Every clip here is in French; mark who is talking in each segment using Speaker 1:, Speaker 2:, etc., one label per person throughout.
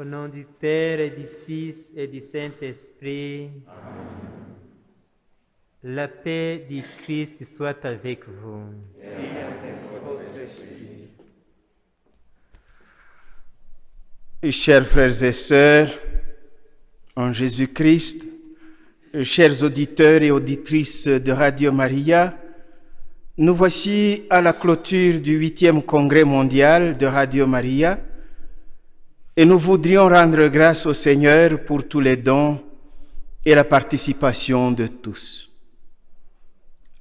Speaker 1: Au nom du Père et du Fils et du Saint-Esprit.
Speaker 2: Amen.
Speaker 1: La paix du Christ soit avec vous.
Speaker 2: Et avec votre esprit.
Speaker 3: Chers frères et sœurs, en Jésus-Christ, chers auditeurs et auditrices de Radio Maria, nous voici à la clôture du 8e Congrès mondial de Radio Maria et nous voudrions rendre grâce au Seigneur pour tous les dons et la participation de tous.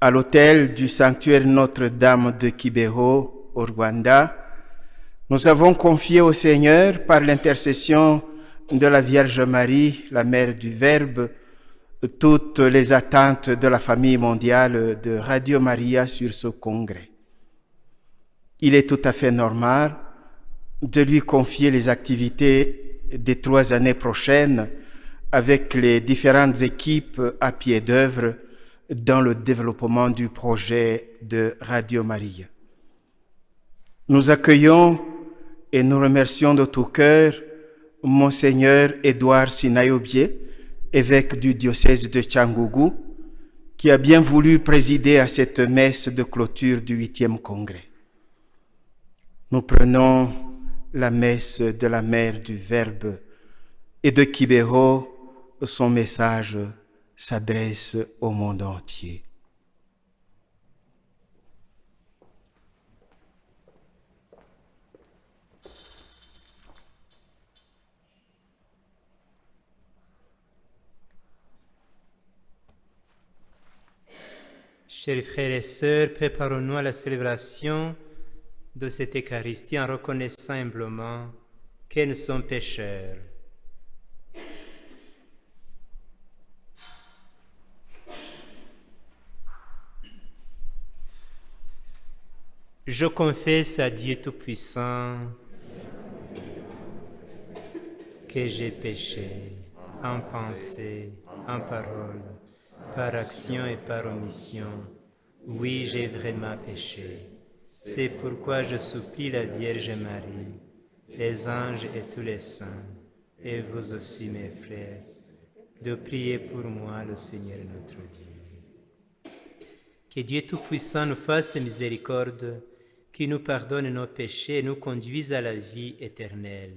Speaker 3: À l'autel du sanctuaire Notre-Dame de Kibeho, au Rwanda, nous avons confié au Seigneur, par l'intercession de la Vierge Marie, la Mère du Verbe, toutes les attentes de la famille mondiale de Radio Maria sur ce congrès. Il est tout à fait normal de lui confier les activités des 3 années prochaines avec les différentes équipes à pied d'œuvre dans le développement du projet de Radio Maria. Nous accueillons et nous remercions de tout cœur Monseigneur Édouard Sinayobié, évêque du diocèse de Cyangugu, qui a bien voulu présider à cette messe de clôture du 8e congrès. Nous prenons la messe de la Mère du Verbe et de Kibeho, son message s'adresse au monde entier.
Speaker 1: Chers frères et sœurs, préparons-nous à la célébration de cette Eucharistie en reconnaissant humblement que nous sommes pécheurs. Je confesse à Dieu Tout-Puissant que j'ai péché en pensée, en parole, par action et par omission. Oui, j'ai vraiment péché. C'est pourquoi je supplie la Vierge Marie, les anges et tous les saints, et vous aussi mes frères, de prier pour moi le Seigneur notre Dieu. Que Dieu Tout-Puissant nous fasse miséricorde, qui nous pardonne nos péchés et nous conduise à la vie éternelle.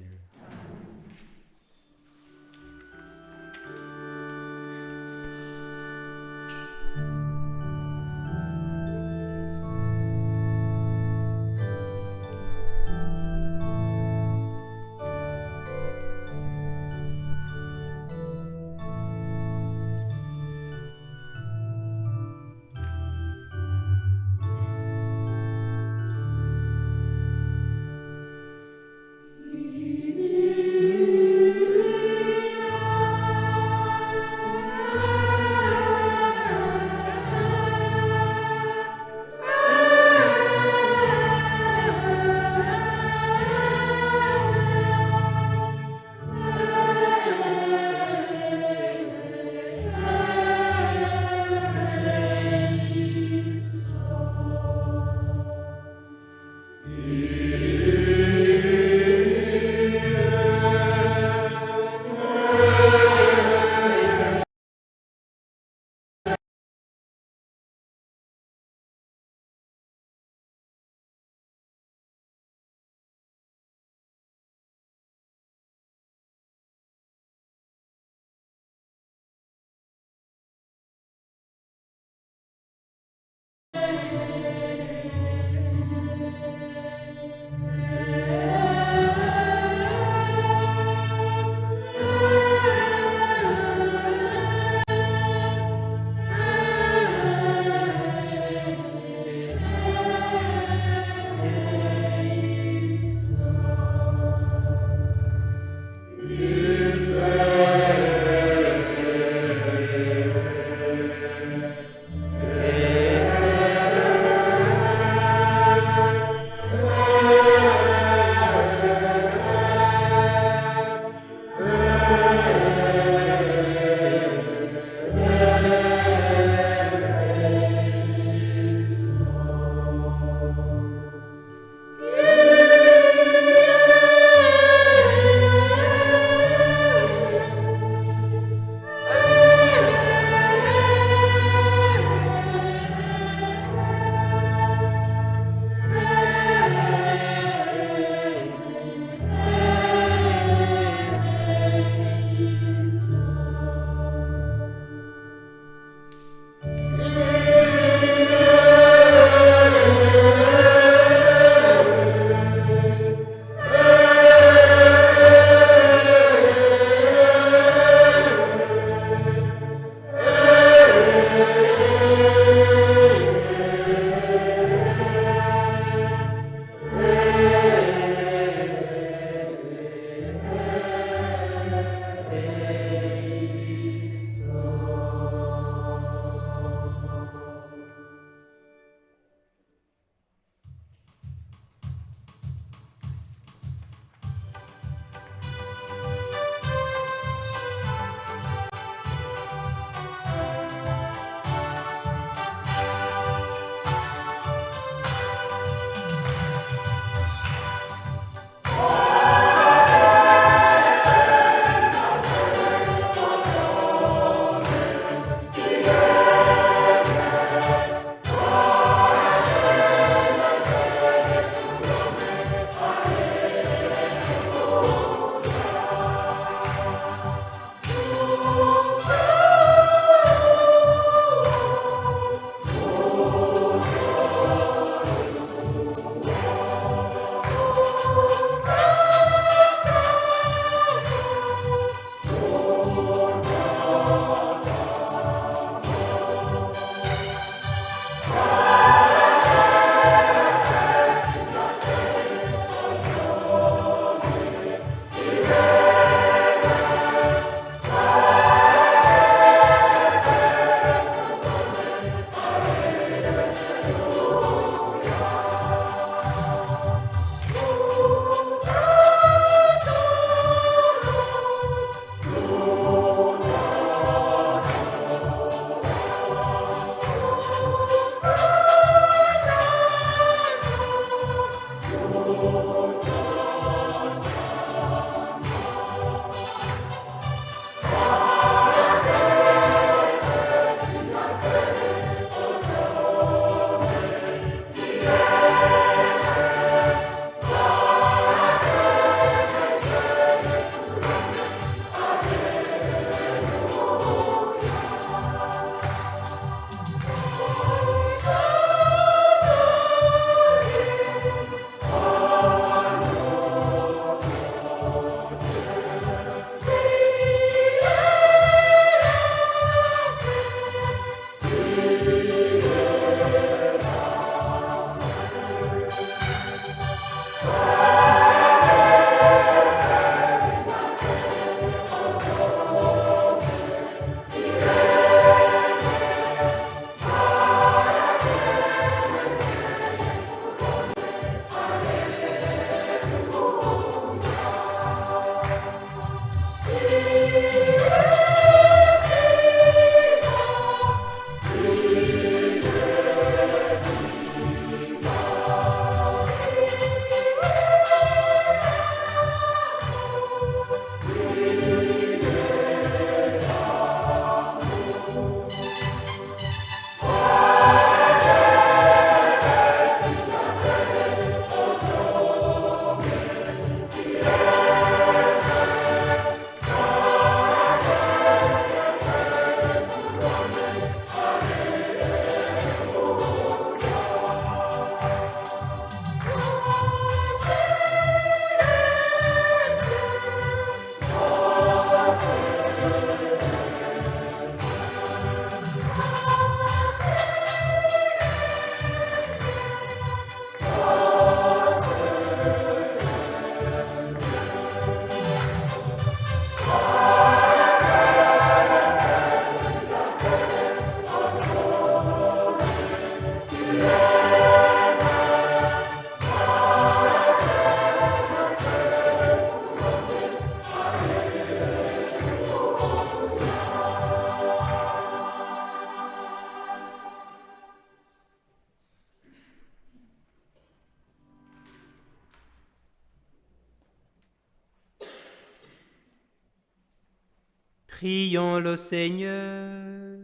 Speaker 1: Prions le Seigneur.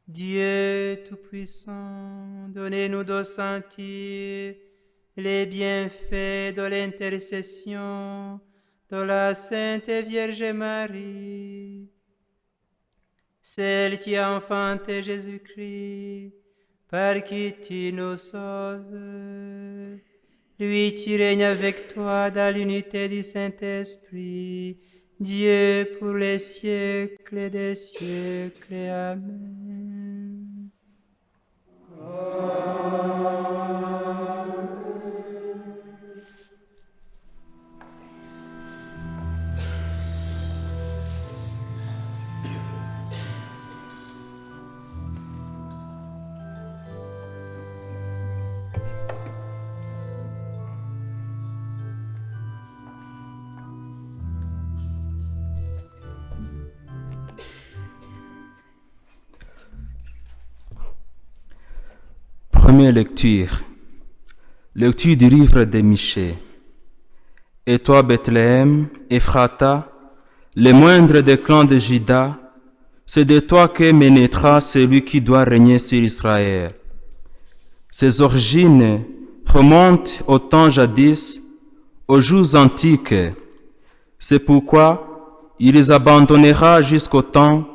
Speaker 1: Dieu Tout-Puissant, donnez-nous de sentir les bienfaits de l'intercession de la Sainte Vierge Marie, celle qui a enfanté Jésus-Christ, par qui tu nous sauves. Lui qui règne avec toi dans l'unité du Saint-Esprit, Dieu pour les siècles des siècles. Amen.
Speaker 4: Première lecture. Lecture du livre de Michée. Et toi, Bethléem, Ephrata, le moindre des clans de Juda, c'est de toi que naîtra celui qui doit régner sur Israël. Ses origines remontent au temps jadis, aux jours antiques. C'est pourquoi il les abandonnera jusqu'au temps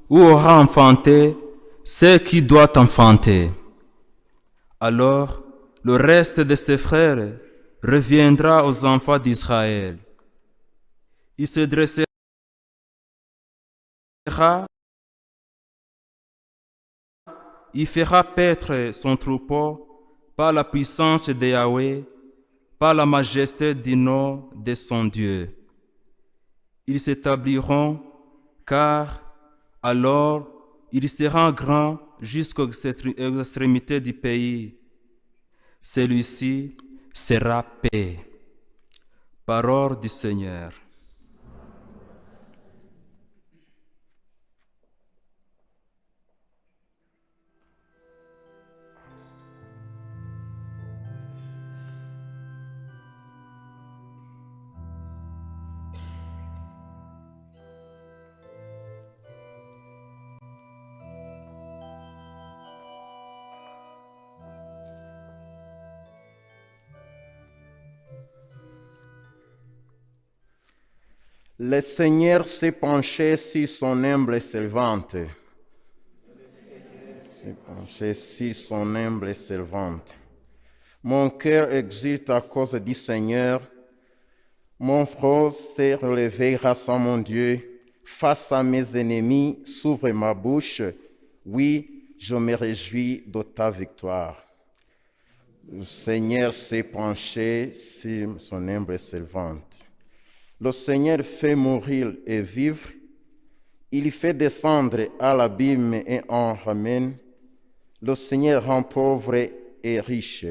Speaker 4: où aura enfanté ce qui doit enfanter. Alors, le reste de ses frères reviendra aux enfants d'Israël. Il se dressera il fera paître son troupeau par la puissance de Yahweh, par la majesté du nom de son Dieu. Ils s'établiront, car alors il sera grand jusqu'aux extrémités du pays. Celui-ci sera paix. Parole du Seigneur.
Speaker 3: Le Seigneur s'est penché sur son humble servante. S'est penché sur son humble servante. Mon cœur exulte à cause du Seigneur. Mon front s'est relevé grâce à mon Dieu. Face à mes ennemis, s'ouvre ma bouche. Oui, je me réjouis de ta victoire. Le Seigneur s'est penché sur son humble servante. Le Seigneur fait mourir et vivre. Il fait descendre à l'abîme et en ramène. Le Seigneur rend pauvre et riche.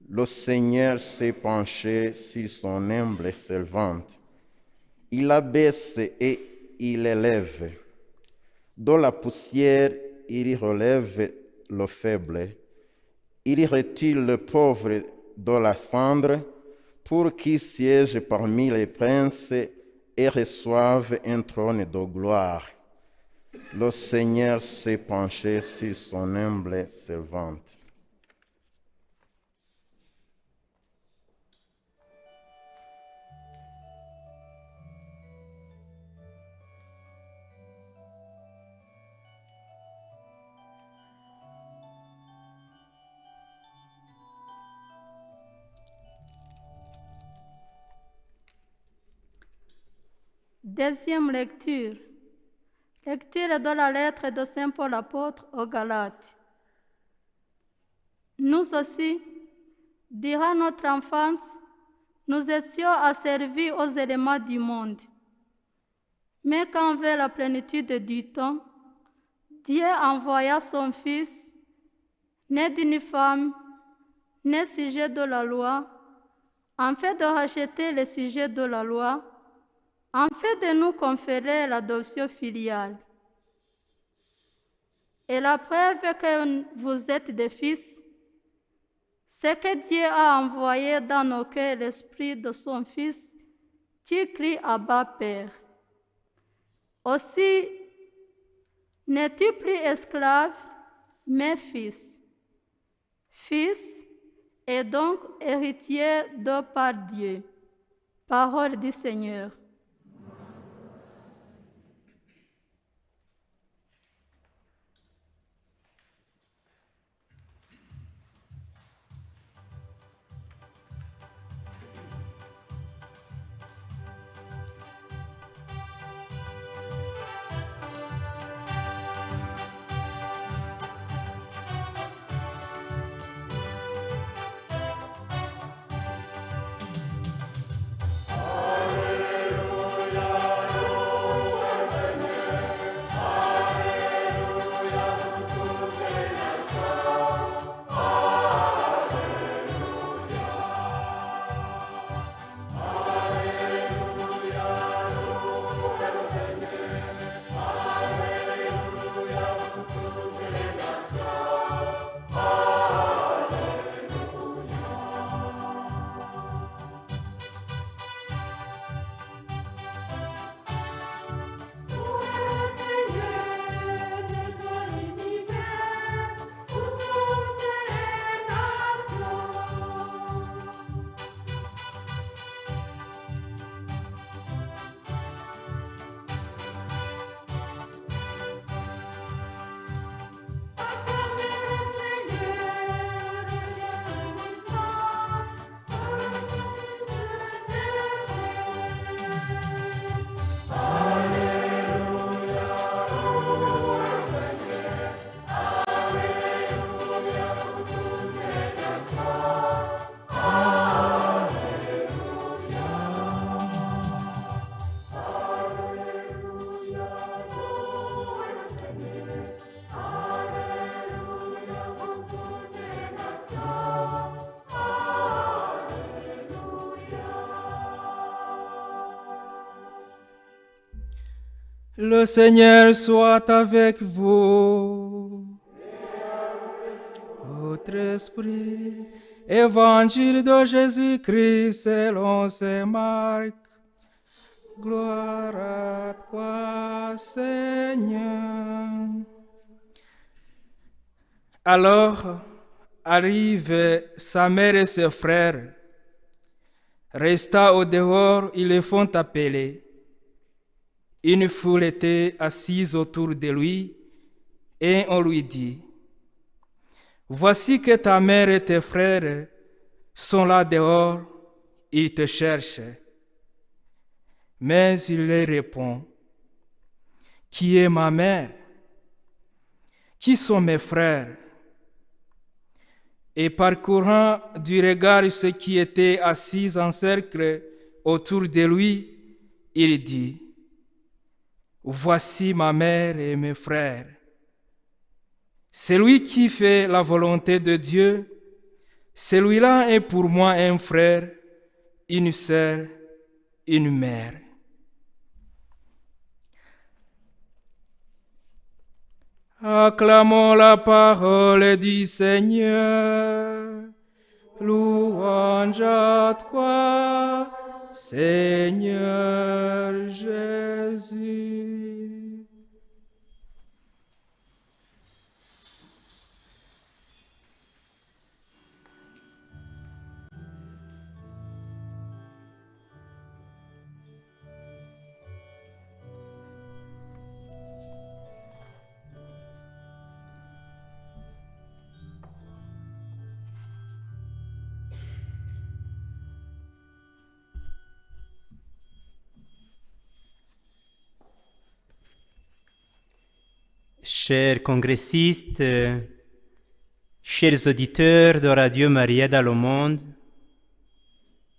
Speaker 3: Le Seigneur s'est penché sur son humble servante. Il abaisse et il élève. Dans la poussière, il relève le faible. Il retire le pauvre dans la cendre pour qu'il siège parmi les princes et reçoive un trône de gloire. Le Seigneur s'est penché sur son humble servante.
Speaker 5: Deuxième lecture. Lecture de la lettre de Saint Paul apôtre aux Galates. Nous aussi, durant notre enfance, nous étions asservis aux éléments du monde. Mais quand vint la plénitude du temps, Dieu envoya son Fils, né d'une femme, né sujet de la loi, en fait de racheter les sujets de la loi, en fait de nous conférer l'adoption filiale. Et la preuve que vous êtes des fils, c'est que Dieu a envoyé dans nos cœurs l'esprit de son Fils tu cries Abba Père. Aussi, n'es-tu plus esclave, mais fils. Fils et donc héritier de par Dieu. Parole du Seigneur.
Speaker 4: Le Seigneur soit avec vous. Votre esprit, Évangile de Jésus-Christ selon saint Marc. Gloire à toi, Seigneur. Alors arrivent sa mère et ses frères. Resta au dehors, ils le font appeler. Une foule était assise autour de lui et on lui dit, « Voici que ta mère et tes frères sont là dehors, ils te cherchent. » Mais il leur répond, « Qui est ma mère? Qui sont mes frères? » Et parcourant du regard ceux qui étaient assis en cercle autour de lui, il dit, « Voici ma mère et mes frères. Celui qui fait la volonté de Dieu, celui-là est pour moi un frère, une sœur, une mère. » Acclamons la parole du Seigneur. Louange à toi, Seigneur Jésus.
Speaker 1: Chers congressistes, chers auditeurs de Radio Maria dans le monde,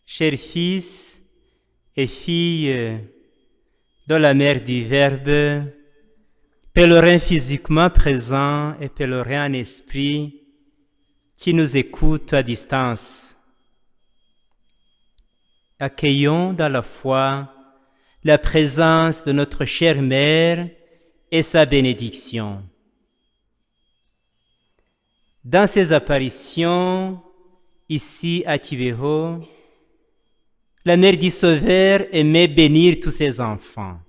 Speaker 1: chers fils et filles de la mère du Verbe, pèlerins physiquement présents et pèlerins en esprit qui nous écoutent à distance. Accueillons dans la foi la présence de notre chère mère et sa bénédiction. Dans ses apparitions, ici à Tibeho, la mère du Sauveur aimait bénir tous ses enfants.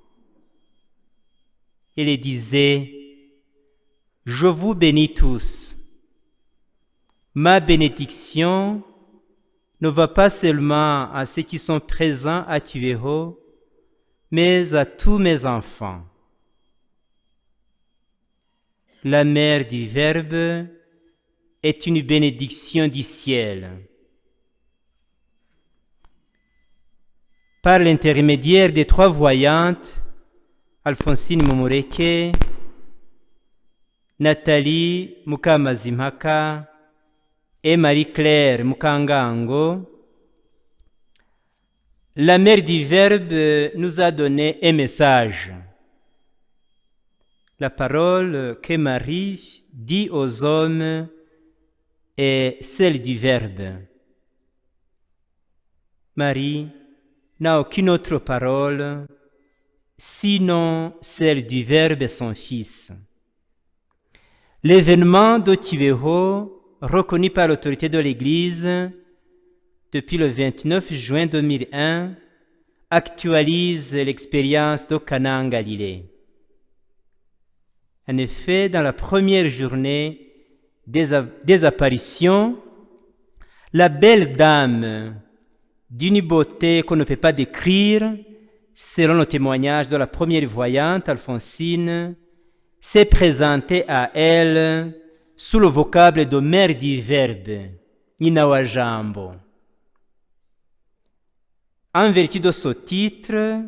Speaker 1: Elle disait, « Je vous bénis tous. Ma bénédiction ne va pas seulement à ceux qui sont présents à Tuého, mais à tous mes enfants. » La mère du Verbe est une bénédiction du ciel. Par l'intermédiaire des trois voyantes, Alphonsine Momoreke, Nathalie Mukamazimhaka et Marie-Claire Mukangango, la mère du Verbe nous a donné un message. La parole que Marie dit aux hommes est celle du Verbe. Marie n'a aucune autre parole, sinon celle du Verbe et son Fils. L'événement de Tuého, reconnu par l'autorité de l'Église depuis le 29 juin 2001, actualise l'expérience de Cana en Galilée. En effet, dans la première journée des apparitions, la belle dame d'une beauté qu'on ne peut pas décrire, selon le témoignage de la première voyante, Alphonsine, s'est présentée à elle sous le vocable de mère du Verbe, Nyinawajambo. En vertu de ce titre,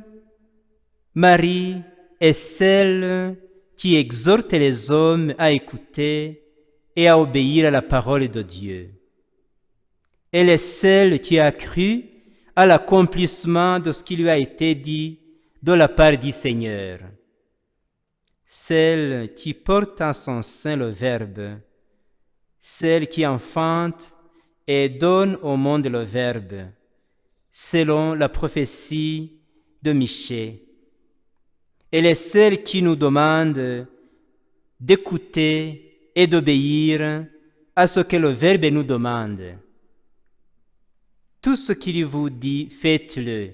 Speaker 1: Marie est celle qui exhorte les hommes à écouter et à obéir à la parole de Dieu. Elle est celle qui a cru à l'accomplissement de ce qui lui a été dit de la part du Seigneur. Celle qui porte en son sein le Verbe, celle qui enfante et donne au monde le Verbe, selon la prophétie de Michée. Elle est celle qui nous demande d'écouter et d'obéir à ce que le Verbe nous demande. Tout ce qu'il vous dit, faites-le.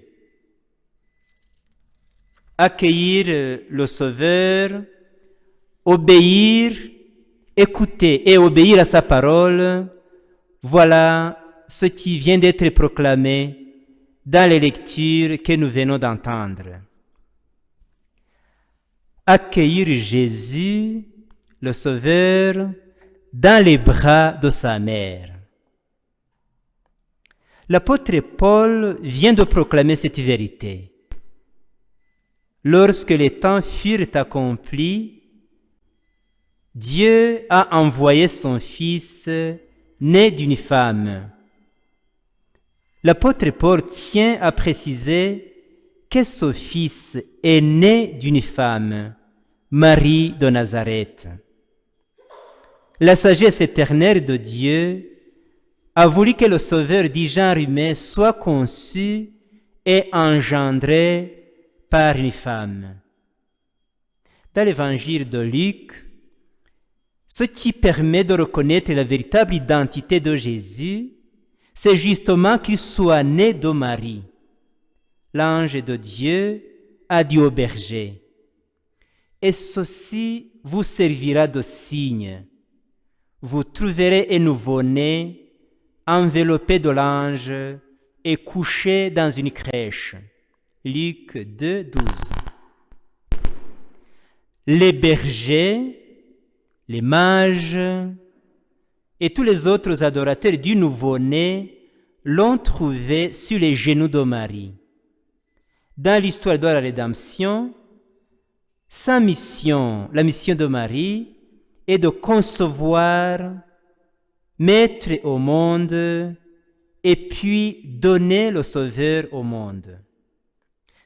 Speaker 1: Accueillir le Sauveur, obéir, écouter et obéir à sa parole, voilà ce qui vient d'être proclamé dans les lectures que nous venons d'entendre. Accueillir Jésus, le Sauveur, dans les bras de sa mère. L'apôtre Paul vient de proclamer cette vérité. Lorsque les temps furent accomplis, Dieu a envoyé son Fils, né d'une femme. L'apôtre Paul tient à préciser que ce Fils est né d'une femme, Marie de Nazareth. La sagesse éternelle de Dieu a voulu que le Sauveur du genre humain soit conçu et engendré par une femme. Dans l'évangile de Luc, ce qui permet de reconnaître la véritable identité de Jésus, c'est justement qu'il soit né de Marie. L'ange de Dieu a dit au berger, « Et ceci vous servira de signe. Vous trouverez un nouveau-né enveloppé de l'ange et couché dans une crèche. » Luc 2, 12. Les bergers, les mages et tous les autres adorateurs du nouveau-né l'ont trouvé sur les genoux de Marie. Dans l'histoire de la rédemption, sa mission, la mission de Marie, est de concevoir, mettre au monde et puis donner le Sauveur au monde.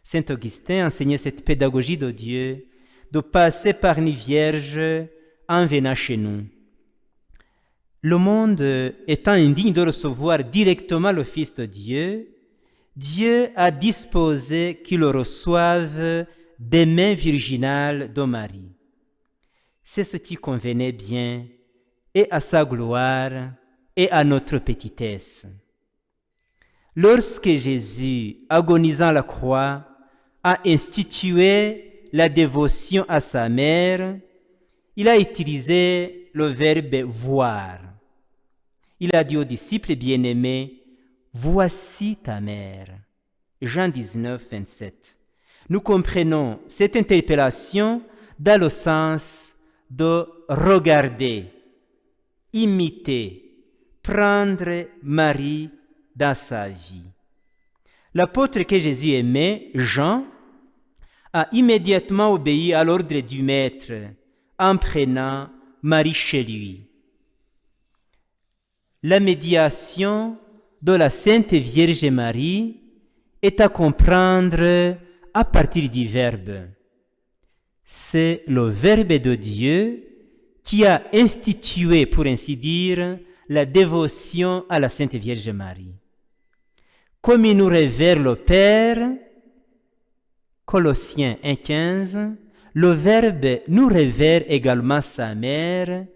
Speaker 1: Saint Augustin enseignait cette pédagogie de Dieu, de passer par une vierge en venant chez nous. Le monde étant indigne de recevoir directement le Fils de Dieu, Dieu a disposé qu'il le reçoive des mains virginales de Marie. C'est ce qui convenait bien et à sa gloire et à notre petitesse. Lorsque Jésus, agonisant à la croix, a institué la dévotion à sa mère, il a utilisé le verbe voir. Il a dit aux disciples bien-aimés, « Voici ta mère ». Jean 19, 27. Nous comprenons cette interpellation dans le sens de regarder, imiter, prendre Marie dans sa vie. L'apôtre que Jésus aimait, Jean, a immédiatement obéi à l'ordre du Maître en prenant Marie chez lui. La médiation de la Sainte Vierge Marie est à comprendre à partir du Verbe. C'est le Verbe de Dieu qui a institué, pour ainsi dire, la dévotion à la Sainte Vierge Marie. Comme il nous révèle le Père, Colossiens 1,15, le Verbe nous révèle également sa mère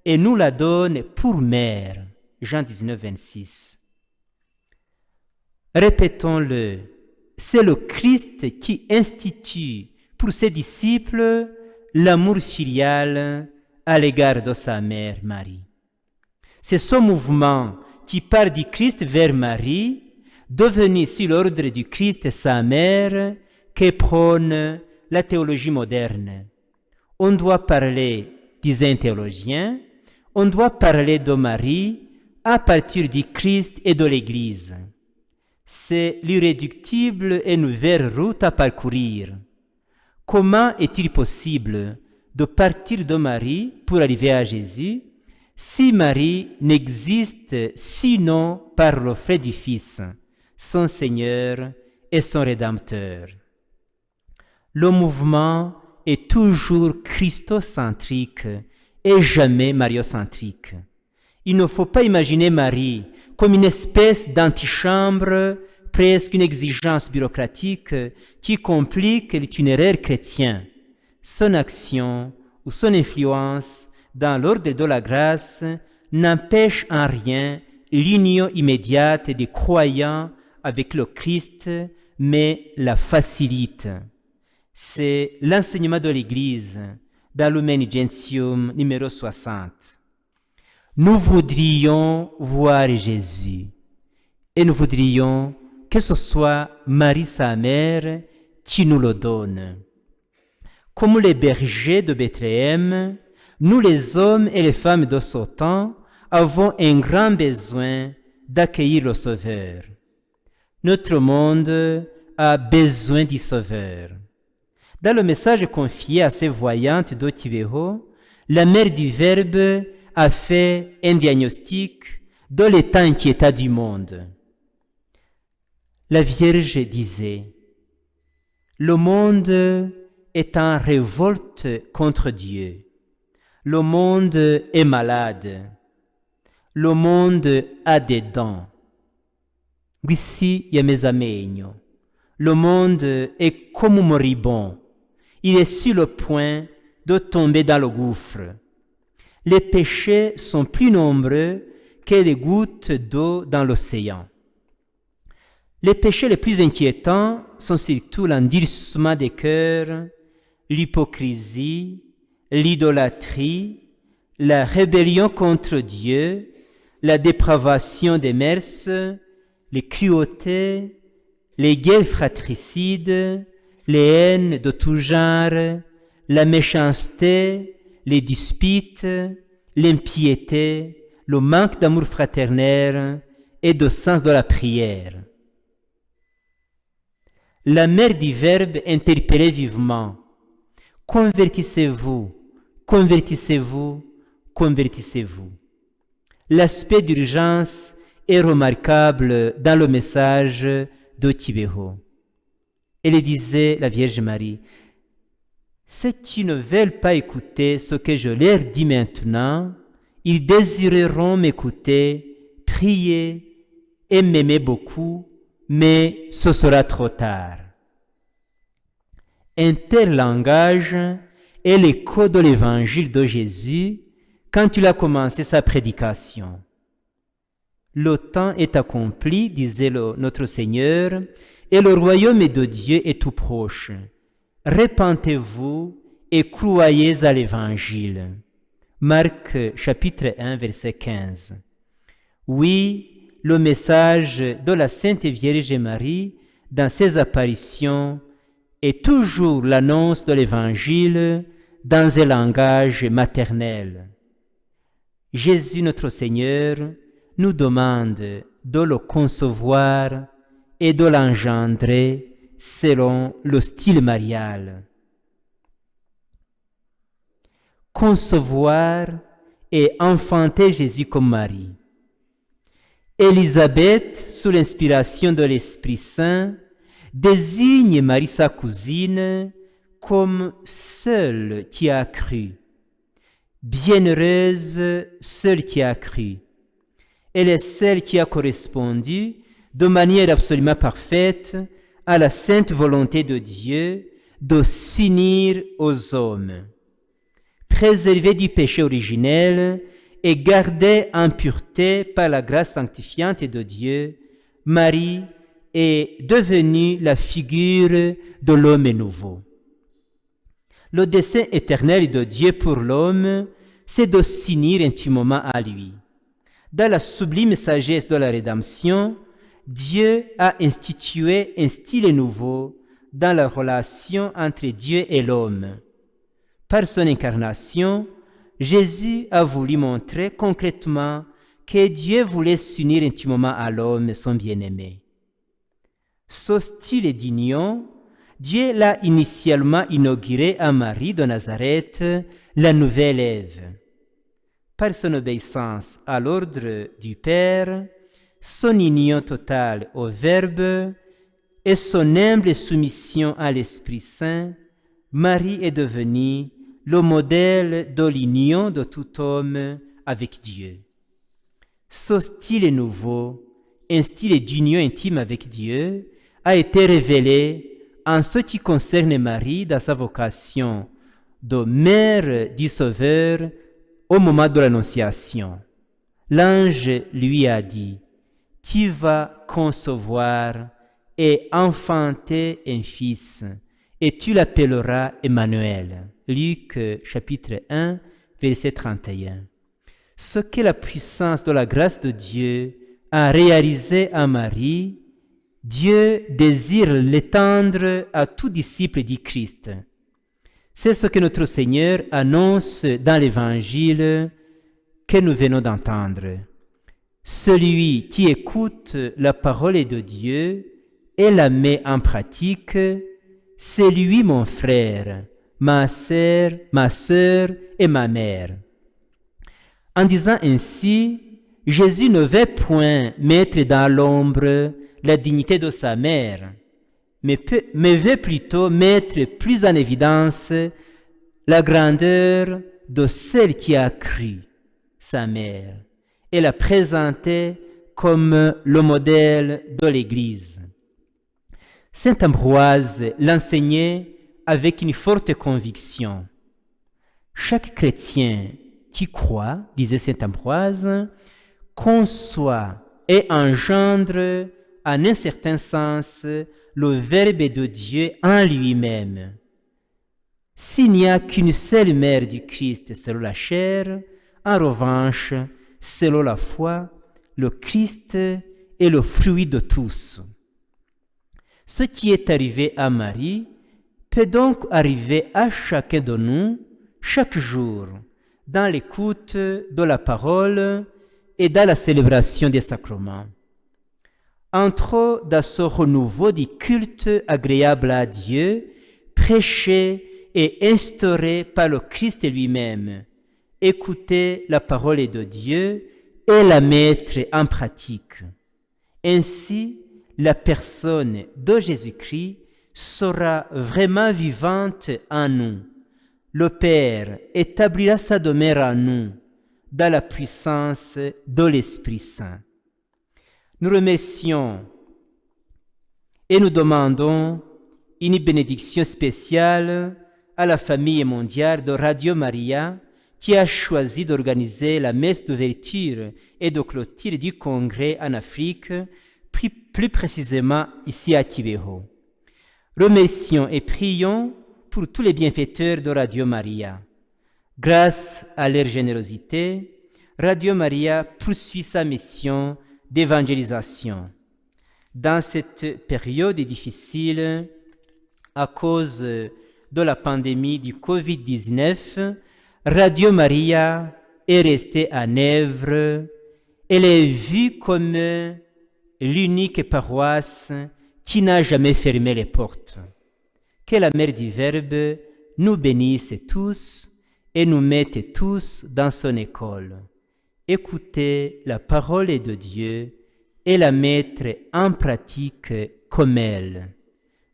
Speaker 1: et nous la donne pour mère. Jean 19, 26. Répétons-le, c'est le Christ qui institue pour ses disciples l'amour filial à l'égard de sa mère Marie. C'est ce mouvement qui part du Christ vers Marie, devenu sur l'ordre du Christ sa mère, que prône la théologie moderne. On doit parler, disaient un théologien, on doit parler de Marie à partir du Christ et de l'Église. C'est l'irréductible et nouvelle route à parcourir. Comment est-il possible de partir de Marie pour arriver à Jésus si Marie n'existe sinon par le fait du Fils, son Seigneur et son Rédempteur? Le mouvement est toujours christocentrique et jamais mariocentrique. Il ne faut pas imaginer Marie comme une espèce d'antichambre, presque une exigence bureaucratique qui complique l'itinéraire chrétien. Son action ou son influence dans l'ordre de la grâce n'empêche en rien l'union immédiate des croyants avec le Christ, mais la facilite. C'est l'enseignement de l'Église dans Lumen Gentium numéro 60. Nous voudrions voir Jésus et nous voudrions que ce soit Marie sa mère qui nous le donne. Comme les bergers de Bethléem, nous les hommes et les femmes de ce temps avons un grand besoin d'accueillir le Sauveur. Notre monde a besoin du Sauveur. Dans le message confié à ces voyantes d'Otibého, la mère du Verbe a fait un diagnostic de l'état inquiétant du monde. La Vierge disait, « Le monde est en révolte contre Dieu. Le monde est malade. Le monde a des dents. Guici yameza amenyo. Le monde est comme moribond. Il est sur le point de tomber dans le gouffre. Les péchés sont plus nombreux que les gouttes d'eau dans l'océan. Les péchés les plus inquiétants sont surtout l'endurcissement des cœurs, l'hypocrisie, l'idolâtrie, la rébellion contre Dieu, la dépravation des mœurs, les cruautés, les guerres fratricides, les haines de tout genre, la méchanceté, les disputes, l'impiété, le manque d'amour fraternel et de sens de la prière. La mère du Verbe interpellait vivement. Convertissez-vous, convertissez-vous, convertissez-vous. L'aspect d'urgence est remarquable dans le message d'Otibého. Elle disait, la Vierge Marie, « Ceux qui ne veulent pas écouter ce que je leur dis maintenant, ils désireront m'écouter, prier et m'aimer beaucoup, mais ce sera trop tard. » Un tel langage est l'écho de l'évangile de Jésus quand il a commencé sa prédication. Le temps est accompli, disait notre Seigneur, et le royaume de Dieu est tout proche. Repentez-vous et croyez à l'Évangile. Marc chapitre 1, verset 15. Oui, le message de la Sainte Vierge Marie dans ses apparitions est toujours l'annonce de l'Évangile dans un langage maternel. Jésus notre Seigneur nous demande de le concevoir et de l'engendrer selon le style marial. Concevoir et enfanter Jésus comme Marie. Élisabeth, sous l'inspiration de l'Esprit Saint, désigne Marie, sa cousine, comme celle qui a cru. Bienheureuse celle qui a cru. Elle est celle qui a correspondu de manière absolument parfaite à la sainte volonté de Dieu de s'unir aux hommes. Préservée du péché originel et gardée en pureté par la grâce sanctifiante de Dieu, Marie est devenue la figure de l'homme nouveau. Le dessein éternel de Dieu pour l'homme, c'est de s'unir intimement à lui. Dans la sublime sagesse de la rédemption, Dieu a institué un style nouveau dans la relation entre Dieu et l'homme. Par son incarnation, Jésus a voulu montrer concrètement que Dieu voulait s'unir intimement à l'homme, son bien-aimé. Ce style d'union, Dieu l'a initialement inauguré à Marie de Nazareth, la nouvelle Ève. Par son obéissance à l'ordre du Père, son union totale au Verbe et son humble soumission à l'Esprit Saint, Marie est devenue le modèle de l'union de tout homme avec Dieu. Ce style nouveau, un style d'union intime avec Dieu, a été révélé en ce qui concerne Marie dans sa vocation de mère du Sauveur au moment de l'Annonciation. L'ange lui a dit, « Tu vas concevoir et enfanter un fils, et tu l'appelleras Emmanuel. » Luc chapitre 1, verset 31. Ce que la puissance de la grâce de Dieu a réalisé à Marie, Dieu désire l'étendre à tout disciple du Christ. C'est ce que notre Seigneur annonce dans l'Évangile que nous venons d'entendre. Celui qui écoute la parole de Dieu et la met en pratique, c'est lui mon frère, ma sœur et ma mère. En disant ainsi, Jésus ne veut point mettre dans l'ombre la dignité de sa mère, mais veut plutôt mettre plus en évidence la grandeur de celle qui a cru, sa mère, et la présenter comme le modèle de l'Église. Saint Ambroise l'enseignait avec une forte conviction. Chaque chrétien qui croit, disait saint Ambroise, conçoit et engendre en un certain sens le Verbe de Dieu en lui-même. S'il n'y a qu'une seule mère du Christ selon la chair, en revanche, selon la foi, le Christ est le fruit de tous. Ce qui est arrivé à Marie peut donc arriver à chacun de nous chaque jour, dans l'écoute de la parole et dans la célébration des sacrements. Entrons dans ce renouveau du culte agréable à Dieu, prêché et instauré par le Christ lui-même. Écoutez la parole de Dieu et la mettre en pratique. Ainsi, la personne de Jésus-Christ sera vraiment vivante en nous. Le Père établira sa demeure en nous, dans la puissance de l'Esprit Saint. Nous remercions et nous demandons une bénédiction spéciale à la famille mondiale de Radio Maria qui a choisi d'organiser la messe d'ouverture et de clôture du congrès en Afrique, plus précisément ici à Kibeho. Remercions et prions pour tous les bienfaiteurs de Radio Maria. Grâce à leur générosité, Radio Maria poursuit sa mission d'évangélisation. Dans cette période difficile, à cause de la pandémie du Covid-19, Radio Maria est restée en œuvre. Elle est vue comme l'unique paroisse qui n'a jamais fermé les portes. Que la Mère du Verbe nous bénisse tous et nous mette tous dans son école. Écoutez la parole de Dieu et la mettre en pratique comme elle.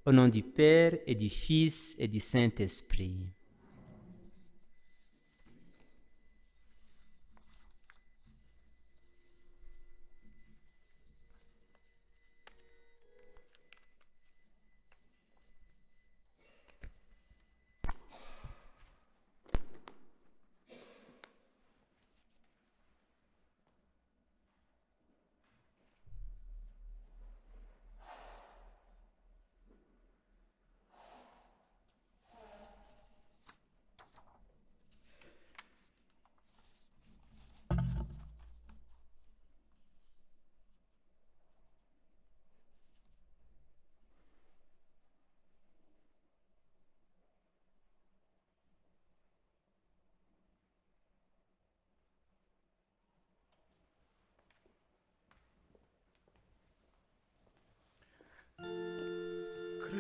Speaker 1: Au nom du Père et du Fils et du Saint-Esprit.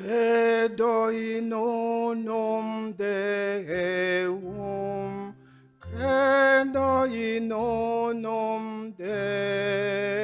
Speaker 3: Credo in unum Deum, credo in unum Deum.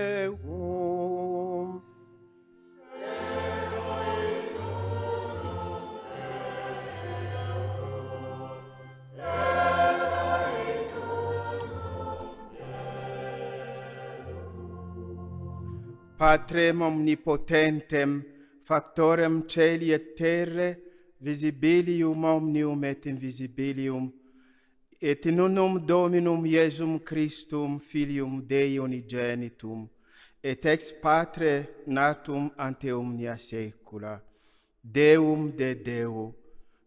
Speaker 3: Patrem omnipotentem, factorem celi et terre, visibilium omnium et invisibilium, et in unum Dominum Iesum Christum, Filium Dei unigenitum, et ex Patre natum ante omnia saecula, Deum de Deo,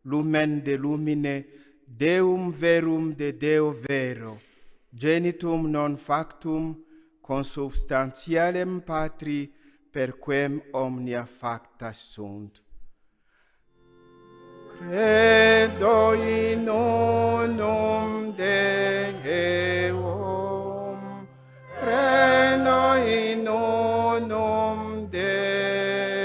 Speaker 3: lumen de lumine, Deum verum de Deo vero, genitum non factum, consubstantialem Patri, per quem omnia facta sunt. Credo in unum Deum, credo in unum Deum,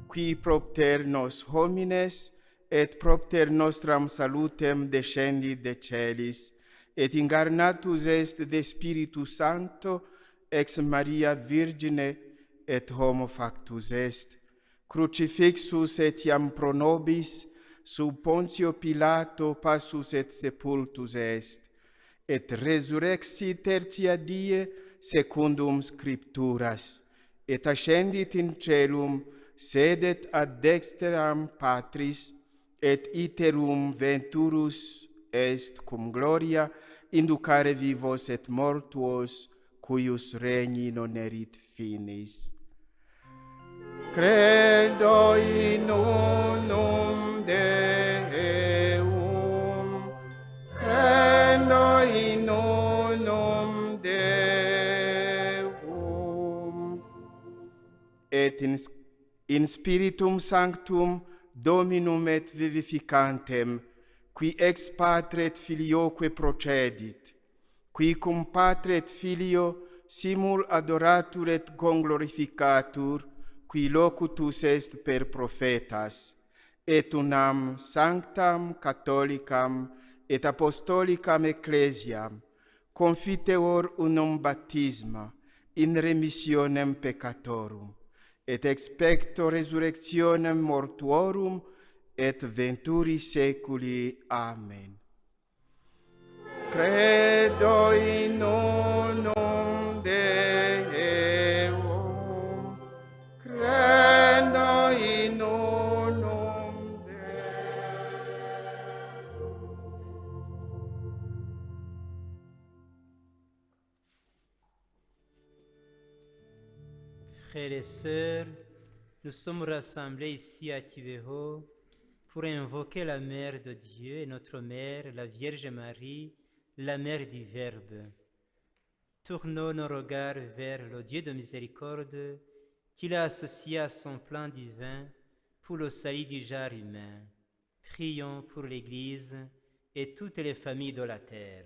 Speaker 3: qui propter nos homines et propter nostram salutem descendit de celis, et incarnatus est de Spiritus Sancto, ex Maria Virgine, et homo factus est, crucifixus etiam pro nobis, sub Pontio Pilato passus et sepultus est, et resurrexit tertia die secundum Scripturas, et ascendit in celum, sedet ad dexteram Patris, et iterum venturus est cum gloria, inducare vivos et mortuos, cuius regni non erit finis. Credo in unum Deum, credo in unum Deum, et in Spiritum Sanctum Dominum et vivificantem, qui ex Patre et Filioque procedit, qui cum Patre et Filio simul adoratur et conglorificatur, qui locutus est per prophetas, et unam sanctam catholicam et apostolicam ecclesiam, confiteor unum baptisma in remissionem peccatorum, et expecto resurrectionem mortuorum, et venturi seculi. Amen. Credo in unum Deum, credo in unum Deum.
Speaker 1: Frères et sœurs, nous sommes rassemblés ici à Kibeho pour invoquer la Mère de Dieu et notre Mère, la Vierge Marie, la Mère du Verbe. Tournons nos regards vers le Dieu de miséricorde qu'il a associé à son plan divin pour le salut du genre humain. Prions pour l'Église et toutes les familles de la terre.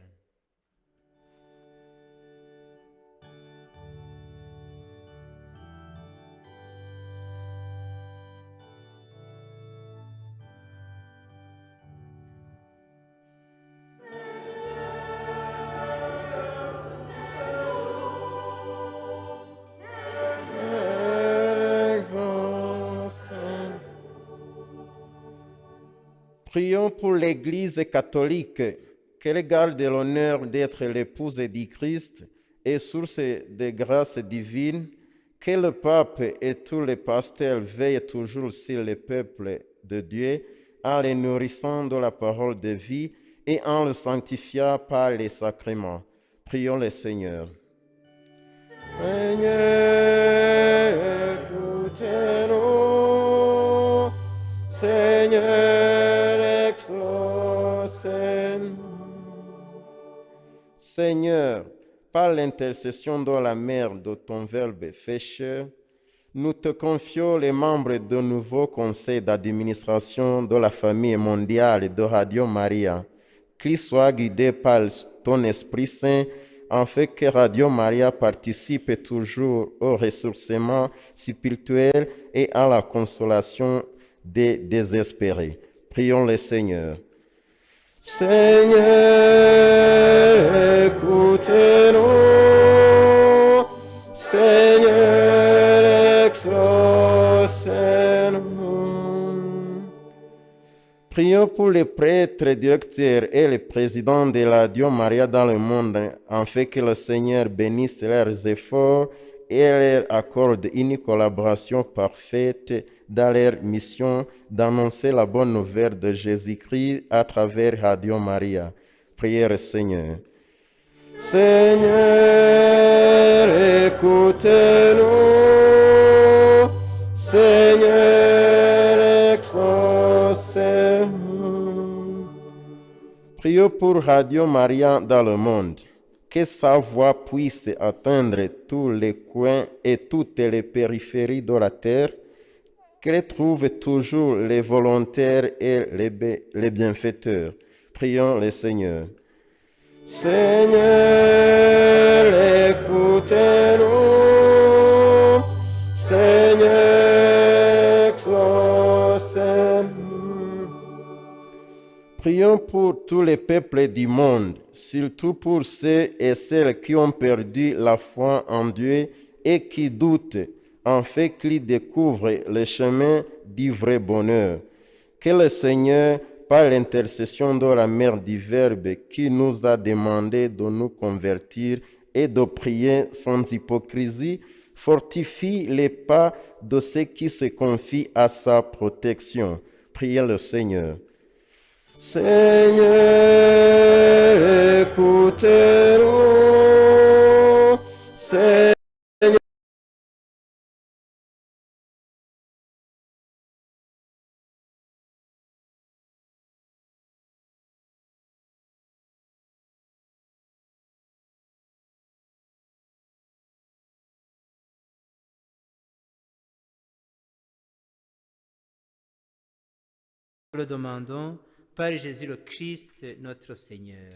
Speaker 3: Prions pour l'Église catholique, qu'elle garde l'honneur d'être l'épouse du Christ et source de grâce divine, que le pape et tous les pasteurs veillent toujours sur le peuple de Dieu en les nourrissant de la parole de vie et en le sanctifiant par les sacrements. Prions le Seigneur. Seigneur, écoutez-nous. Seigneur, exaucez-nous. Seigneur, par l'intercession de la Mère de ton Verbe fécheur, nous te confions les membres du nouveau conseil d'administration de la famille mondiale de Radio Maria, qu'ils soient guidés par ton Esprit Saint, afin que Radio Maria participe toujours au ressourcement spirituel et à la consolation des désespérés. Prions le Seigneur. Seigneur, écoutez-nous. Seigneur, exaucez-nous. Prions pour les prêtres, directeurs et les présidents de la Radio Maria dans le monde, afin que le Seigneur bénisse leurs efforts et leur accorde une collaboration parfaite dans leur mission d'annoncer la bonne nouvelle de Jésus-Christ à travers Radio Maria. Prière Seigneur. Seigneur, écoutez-nous. Seigneur, exaucez-nous. Prions pour Radio Maria dans le monde. Que sa voix puisse atteindre tous les coins et toutes les périphéries de la terre, qu'elle trouve toujours les volontaires et les bienfaiteurs. Prions le Seigneur. Seigneur, écoutez-nous. Seigneur, exaucez-nous. Prions pour tous les peuples du monde, surtout pour ceux et celles qui ont perdu la foi en Dieu et qui doutent, afin qu'ils découvrent le chemin du vrai bonheur. Que le Seigneur, par l'intercession de la Mère du Verbe qui nous a demandé de nous convertir et de prier sans hypocrisie, fortifie les pas de ceux qui se confient à sa protection. Priez le Seigneur. Seigneur, écoutez-nous. Seigneur,
Speaker 1: le demandons par Jésus le Christ, notre Seigneur.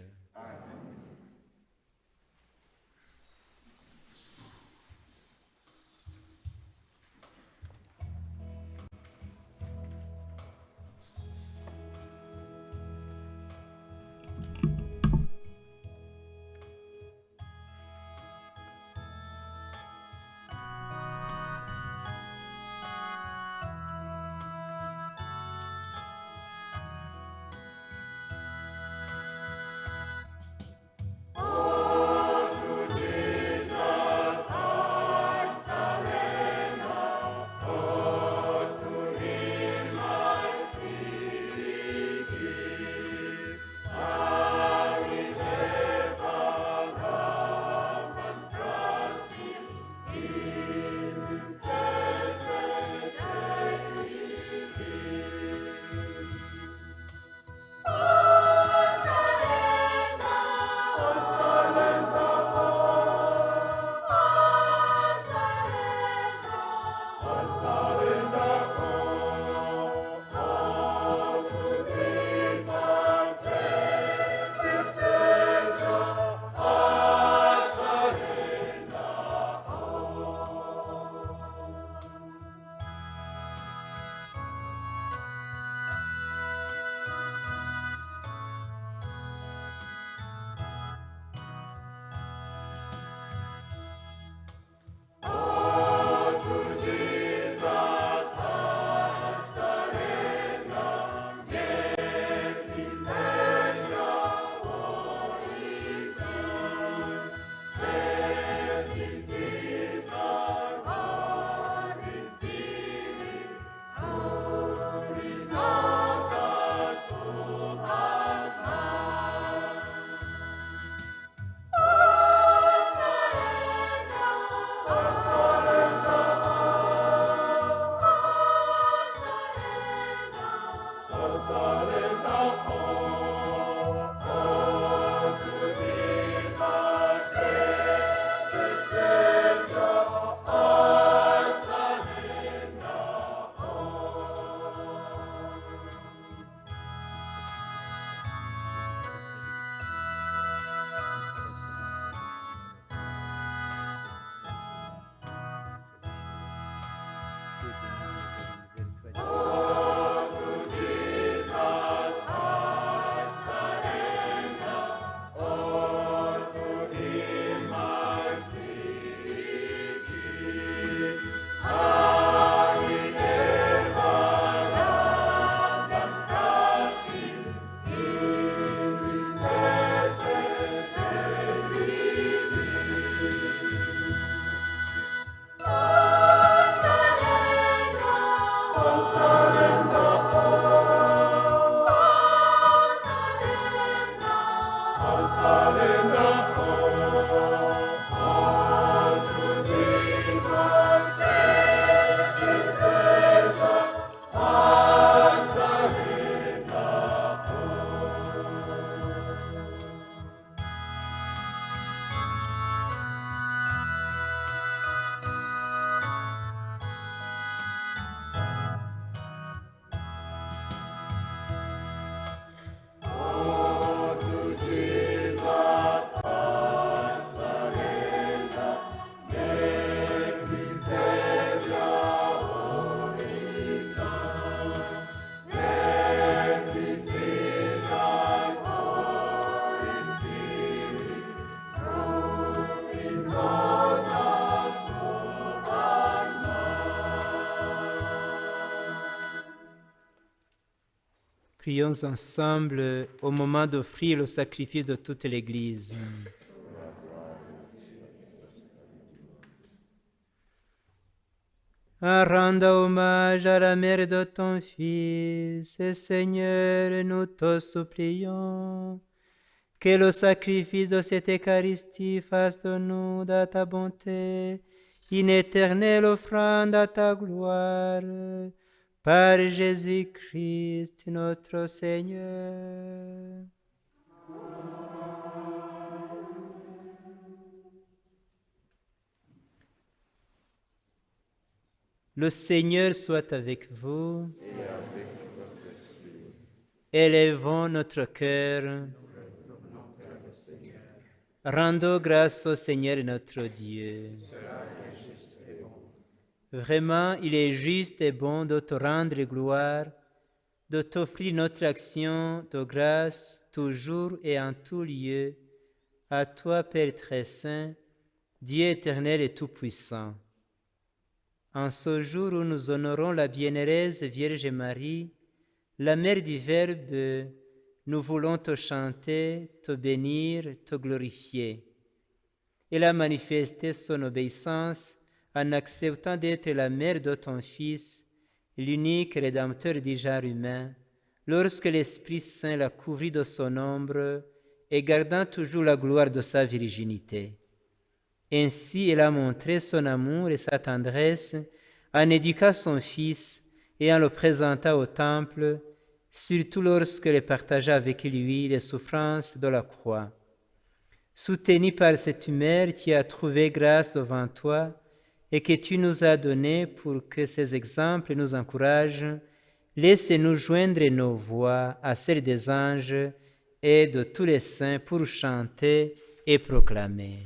Speaker 1: Prions ensemble au moment d'offrir le sacrifice de toute l'Église. En rendant hommage à la mère de ton Fils, Seigneur, nous te supplions que le sacrifice de cette Eucharistie fasse de nous, dans ta bonté, une éternelle offrande à ta gloire, par Jésus-Christ notre Seigneur. Le Seigneur soit avec vous.
Speaker 2: Et avec votre esprit.
Speaker 1: Élevons notre cœur. Rendons grâce au Seigneur notre Dieu. Vraiment, il est juste et bon de te rendre gloire, de t'offrir notre action de grâce toujours et en tout lieu, à toi, Père très saint, Dieu éternel et tout-puissant. En ce jour où nous honorons la bienheureuse Vierge Marie, la mère du Verbe, nous voulons te chanter, te bénir, te glorifier. Elle a manifesté son obéissance en acceptant d'être la mère de ton Fils, l'unique Rédempteur du genre humain, lorsque l'Esprit Saint l'a couvrit de son ombre et gardant toujours la gloire de sa virginité. Ainsi, elle a montré son amour et sa tendresse en éduquant son Fils et en le présentant au Temple, surtout lorsqu'elle partagea avec lui les souffrances de la croix. Soutenue par cette mère qui a trouvé grâce devant toi et que tu nous as donnée pour que ces exemples nous encouragent, laisse-nous joindre nos voix à celles des anges et de tous les saints pour chanter et proclamer.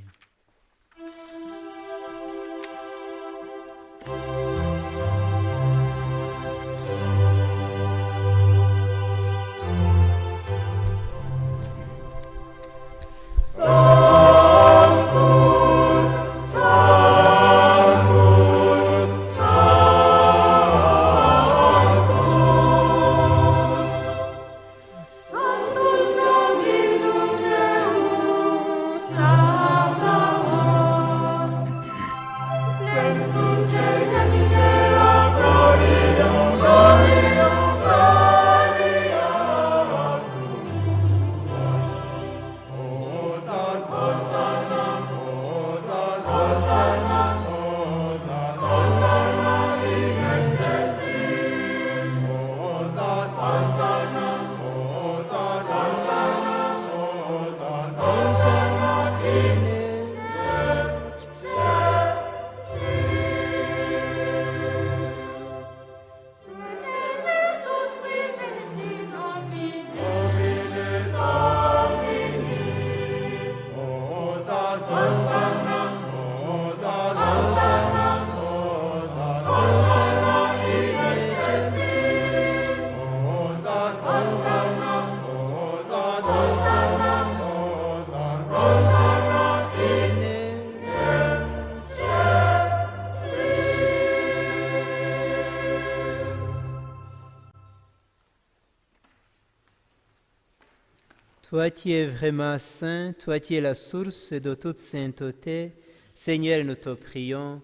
Speaker 1: Toi qui es vraiment saint, toi qui es la source de toute sainteté, Seigneur, nous te prions,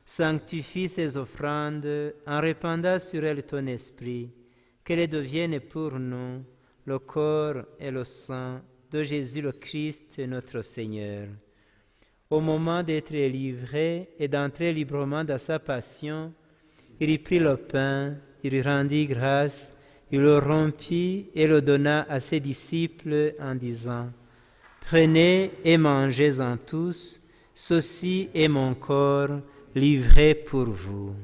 Speaker 1: sanctifie ces offrandes en répandant sur elles ton esprit, qu'elles deviennent pour nous le corps et le sang de Jésus le Christ, notre Seigneur. Au moment d'être livré et d'entrer librement dans sa passion, il prit le pain, il rendit grâce, il le rompit et le donna à ses disciples en disant, « Prenez et mangez-en tous, ceci est mon corps livré pour vous. »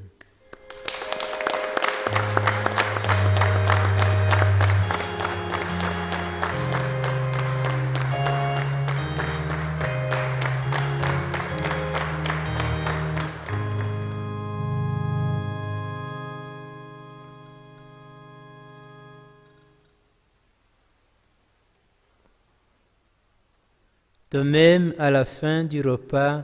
Speaker 1: De même, à la fin du repas,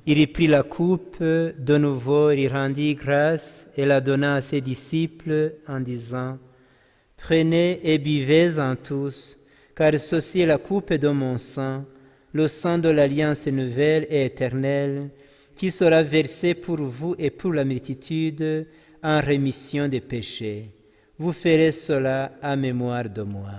Speaker 1: il prit la coupe, de nouveau il rendit grâce et la donna à ses disciples en disant, « Prenez et buvez-en tous, car ceci est la coupe de mon sang, le sang de l'alliance nouvelle et éternelle, qui sera versé pour vous et pour la multitude en rémission des péchés. Vous ferez cela en mémoire de moi.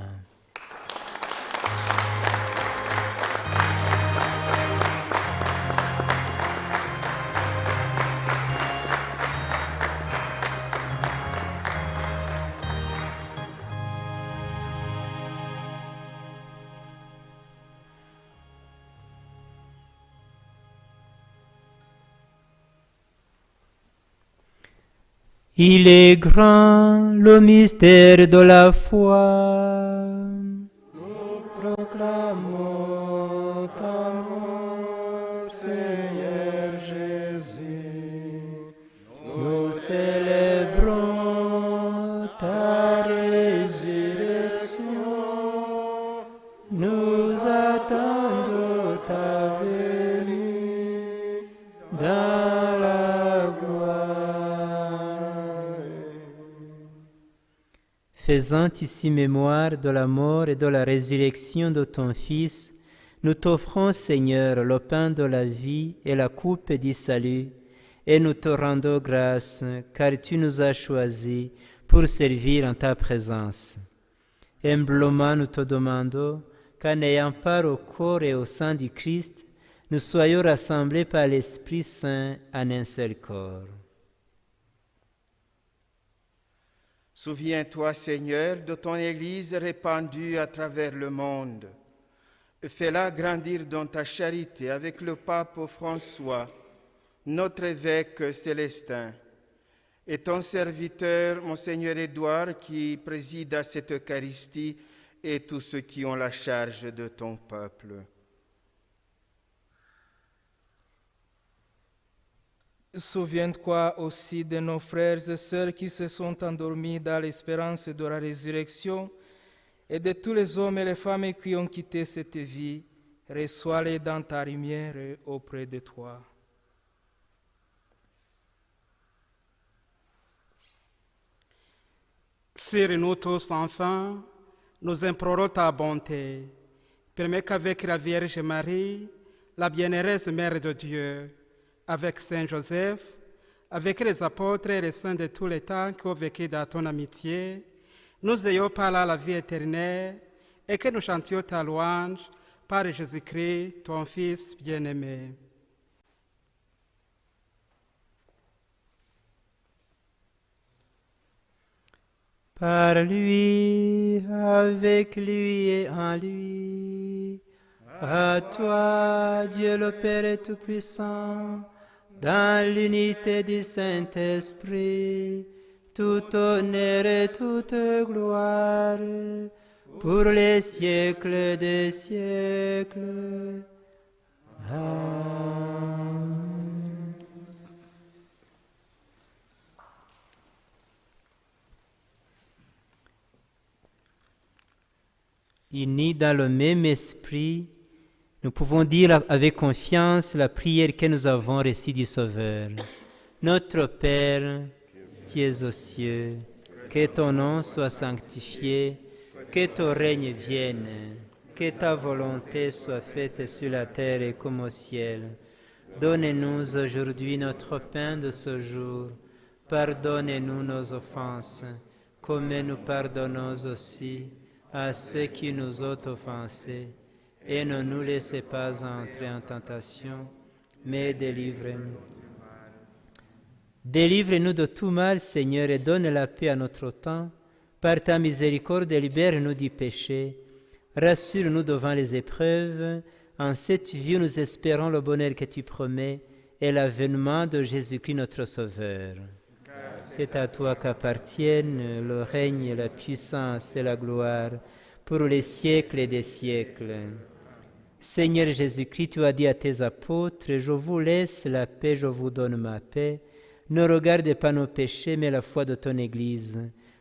Speaker 1: Il est grand le mystère de la foi. Nous proclamons ta mort, Seigneur Jésus. Nous célébrons ta résurrection. Nous attendons ta venue dans la gloire. Faisant ici mémoire de la mort et de la résurrection de ton Fils, nous t'offrons, Seigneur, le pain de la vie et la coupe du salut, et nous te rendons grâce, car tu nous as choisis pour servir en ta présence. Humblement, nous te demandons qu'en ayant part au corps et au sang du Christ, nous soyons rassemblés par l'Esprit Saint en un seul corps.
Speaker 3: Souviens-toi, Seigneur, de ton Église répandue à travers le monde. Fais-la grandir dans ta charité avec le pape François, notre évêque célestin, et ton serviteur, Monseigneur Édouard, qui préside à cette Eucharistie, et tous ceux qui ont la charge de ton peuple.
Speaker 6: Souviens-toi aussi de nos frères et sœurs qui se sont endormis dans l'espérance de la résurrection et de tous les hommes et les femmes qui ont quitté cette vie. Reçois-les dans ta lumière auprès de toi.
Speaker 7: Sur nous tous, enfants, nous implorons ta bonté. Permets qu'avec la Vierge Marie, la bienheureuse Mère de Dieu, avec Saint Joseph, avec les apôtres et les saints de tous les temps qui ont vécu dans ton amitié, nous ayons par là la vie éternelle et que nous chantions ta louange par Jésus-Christ, ton Fils bien-aimé.
Speaker 1: Par lui, avec lui et en lui, à toi, Dieu le Père Tout-Puissant, dans l'unité du Saint-Esprit, tout honneur et toute gloire, pour les siècles des siècles. Amen. Unis dans le même esprit, nous pouvons dire avec confiance la prière que nous avons reçue du Sauveur. Notre Père, qui es aux cieux, que ton nom soit sanctifié, que ton règne vienne, que ta volonté soit faite sur la terre et comme au ciel. Donne-nous aujourd'hui notre pain de ce jour. Pardonne-nous nos offenses, comme nous pardonnons aussi à ceux qui nous ont offensés. Et ne nous laissez pas entrer en tentation, mais délivre-nous. Délivre-nous de tout mal, Seigneur, et donne la paix à notre temps. Par ta miséricorde, libère-nous du péché. Rassure-nous devant les épreuves. En cette vie, nous espérons le bonheur que tu promets et l'avènement de Jésus-Christ, notre Sauveur. C'est à toi qu'appartiennent le règne, la puissance et la gloire pour les siècles des siècles. Seigneur Jésus-Christ, tu as dit à tes apôtres, « Je vous laisse la paix, je vous donne ma paix. Ne regarde pas nos péchés, mais la foi de ton Église.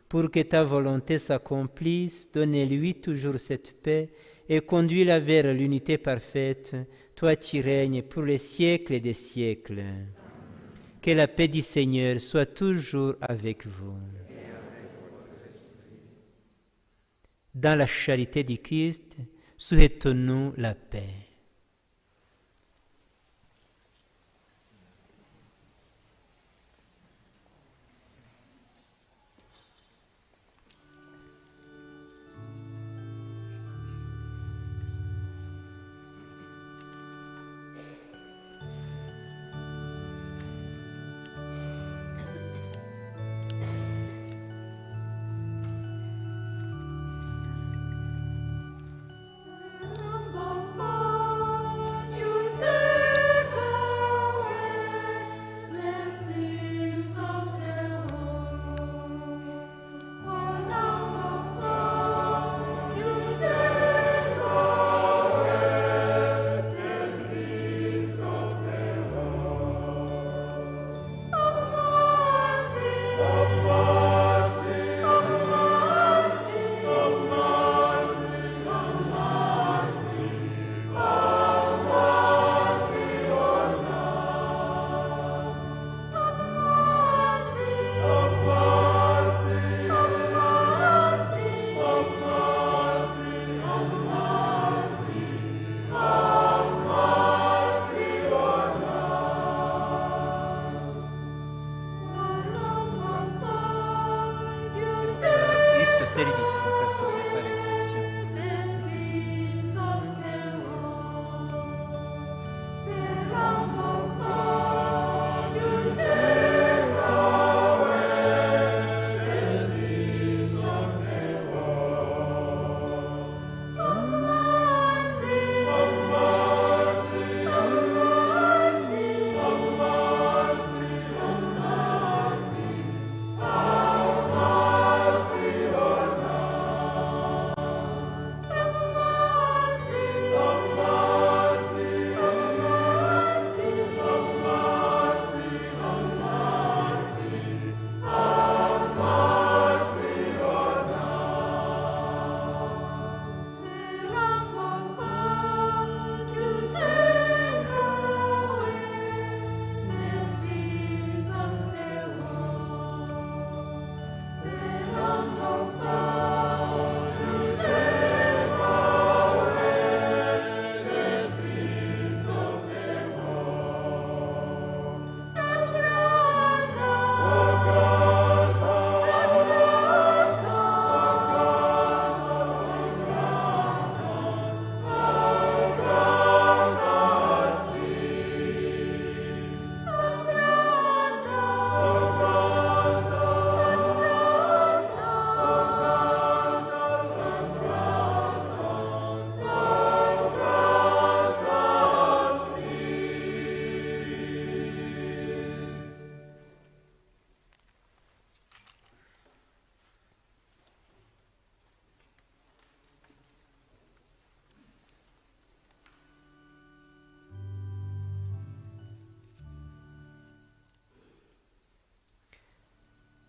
Speaker 1: Pour que ta volonté s'accomplisse, donne-lui toujours cette paix et conduis-la vers l'unité parfaite. Toi qui règnes pour les siècles des siècles. » Que la paix du Seigneur soit toujours avec vous. Dans la charité du Christ, souhaitons-nous la paix. C'est difficile parce que c'est pas l'exception.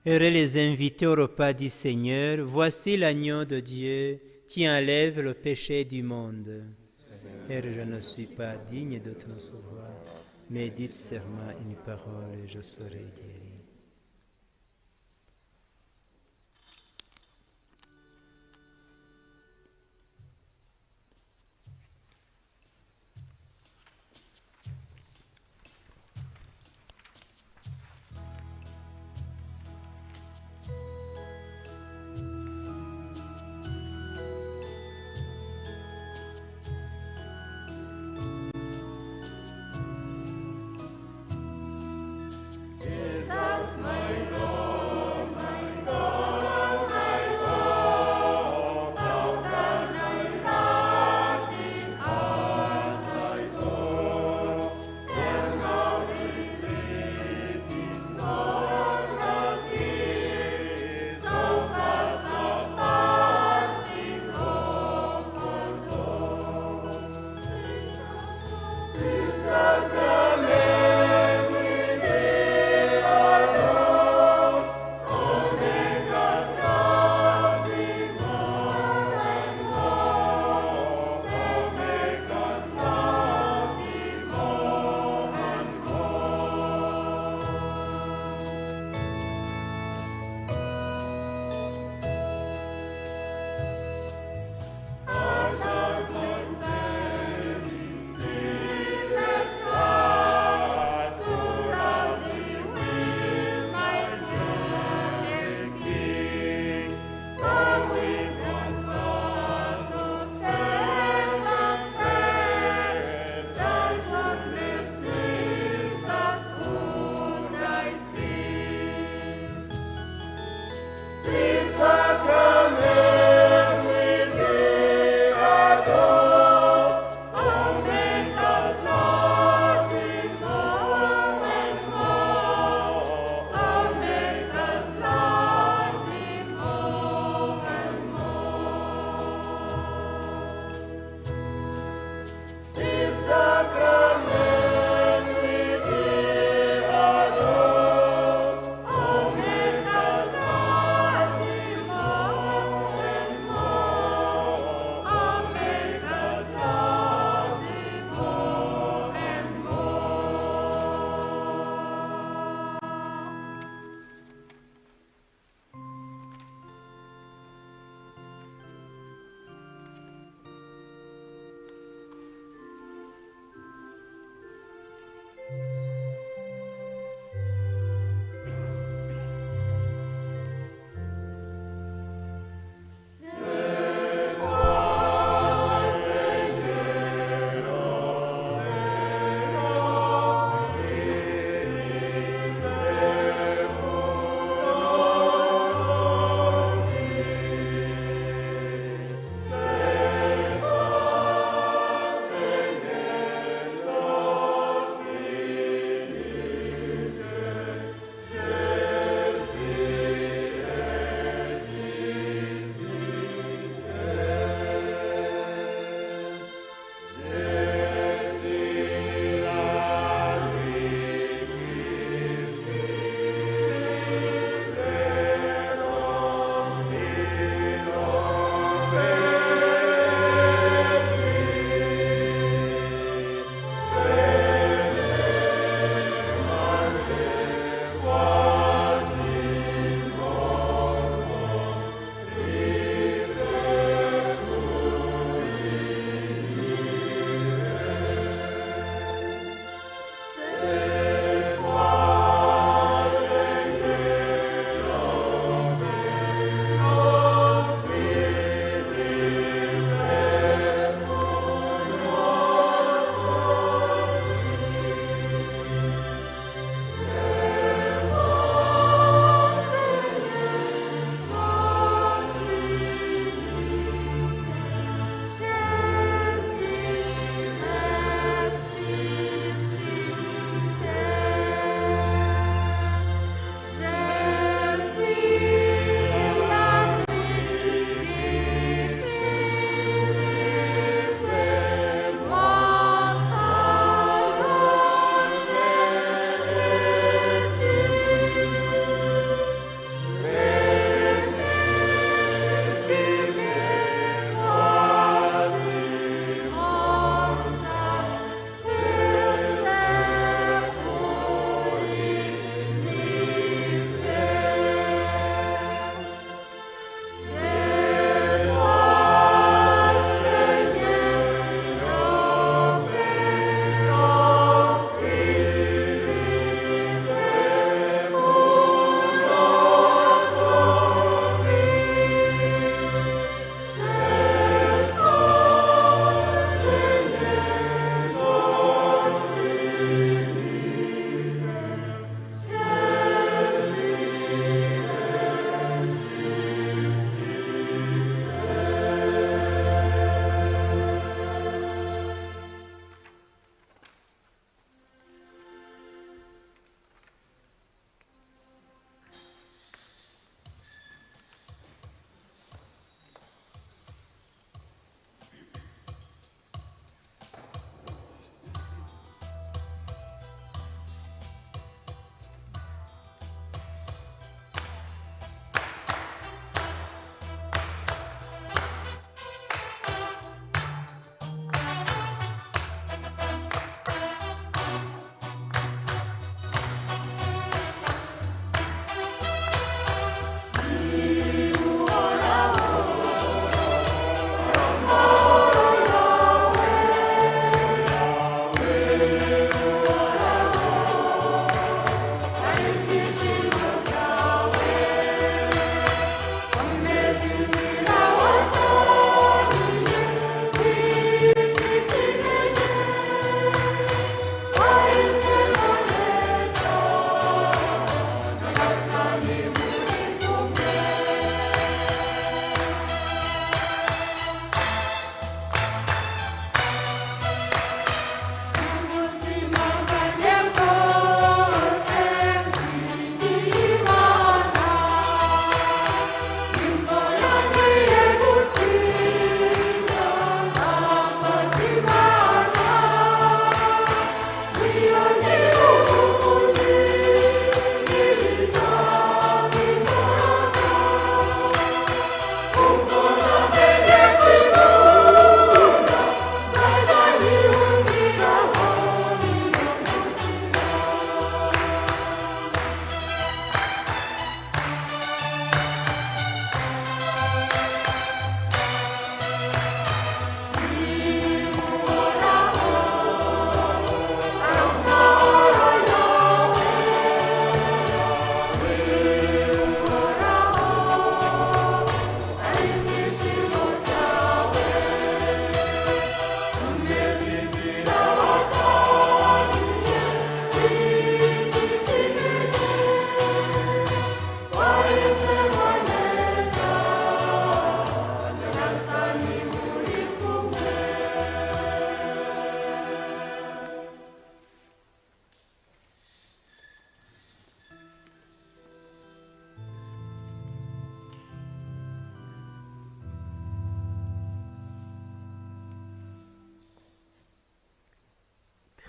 Speaker 1: Heureux les invités au repas du Seigneur, voici l'agneau de Dieu qui enlève le péché du monde. Père, je ne suis pas digne de te recevoir, mais dites seulement une parole et je serai guéri.
Speaker 8: Is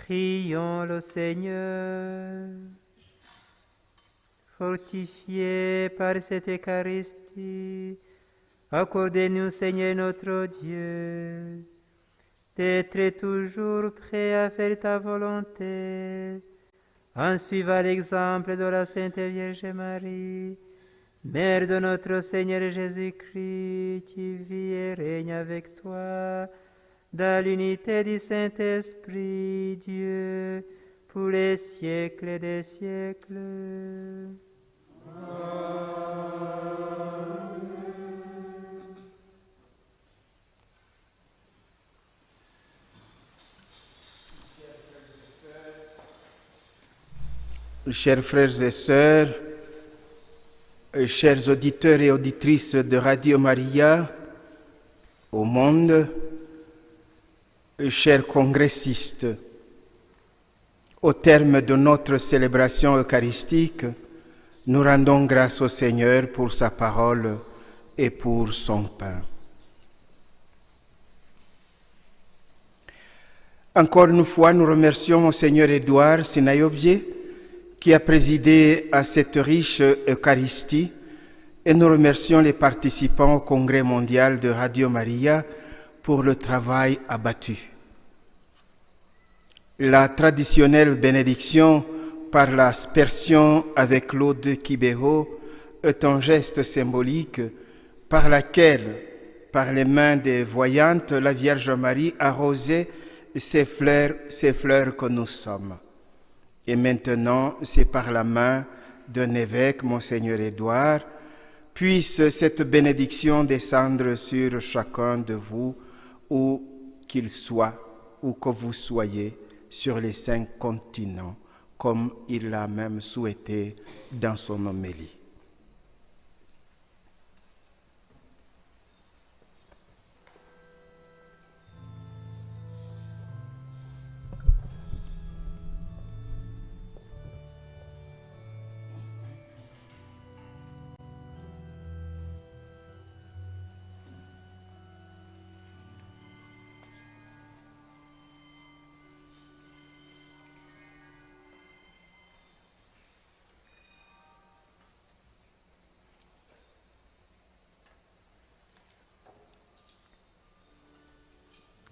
Speaker 1: Prions le Seigneur. Fortifiés par cette Eucharistie, accordez-nous, Seigneur notre Dieu, d'être toujours prêts à faire ta volonté, en suivant l'exemple de la Sainte Vierge Marie, Mère de notre Seigneur Jésus-Christ, qui vit et règne avec toi, dans l'unité du Saint-Esprit, Dieu, pour les siècles des siècles.
Speaker 3: Chers frères et sœurs, chers auditeurs et auditrices de Radio Maria au monde, chers congressistes, au terme de notre célébration eucharistique, nous rendons grâce au Seigneur pour sa parole et pour son pain. Encore une fois, nous remercions Monseigneur Édouard Sinaïobie qui a présidé à cette riche Eucharistie, et nous remercions les participants au Congrès mondial de Radio Maria pour le travail abattu. La traditionnelle bénédiction par l'aspersion avec l'eau de Kibeho est un geste symbolique par laquelle, par les mains des voyantes, la Vierge Marie arrosait ces fleurs que nous sommes. Et maintenant, c'est par la main d'un évêque, Monseigneur Édouard, puisse cette bénédiction descendre sur chacun de vous, où qu'il soit, où que vous soyez, sur les 5 continents, comme il l'a même souhaité dans son homélie.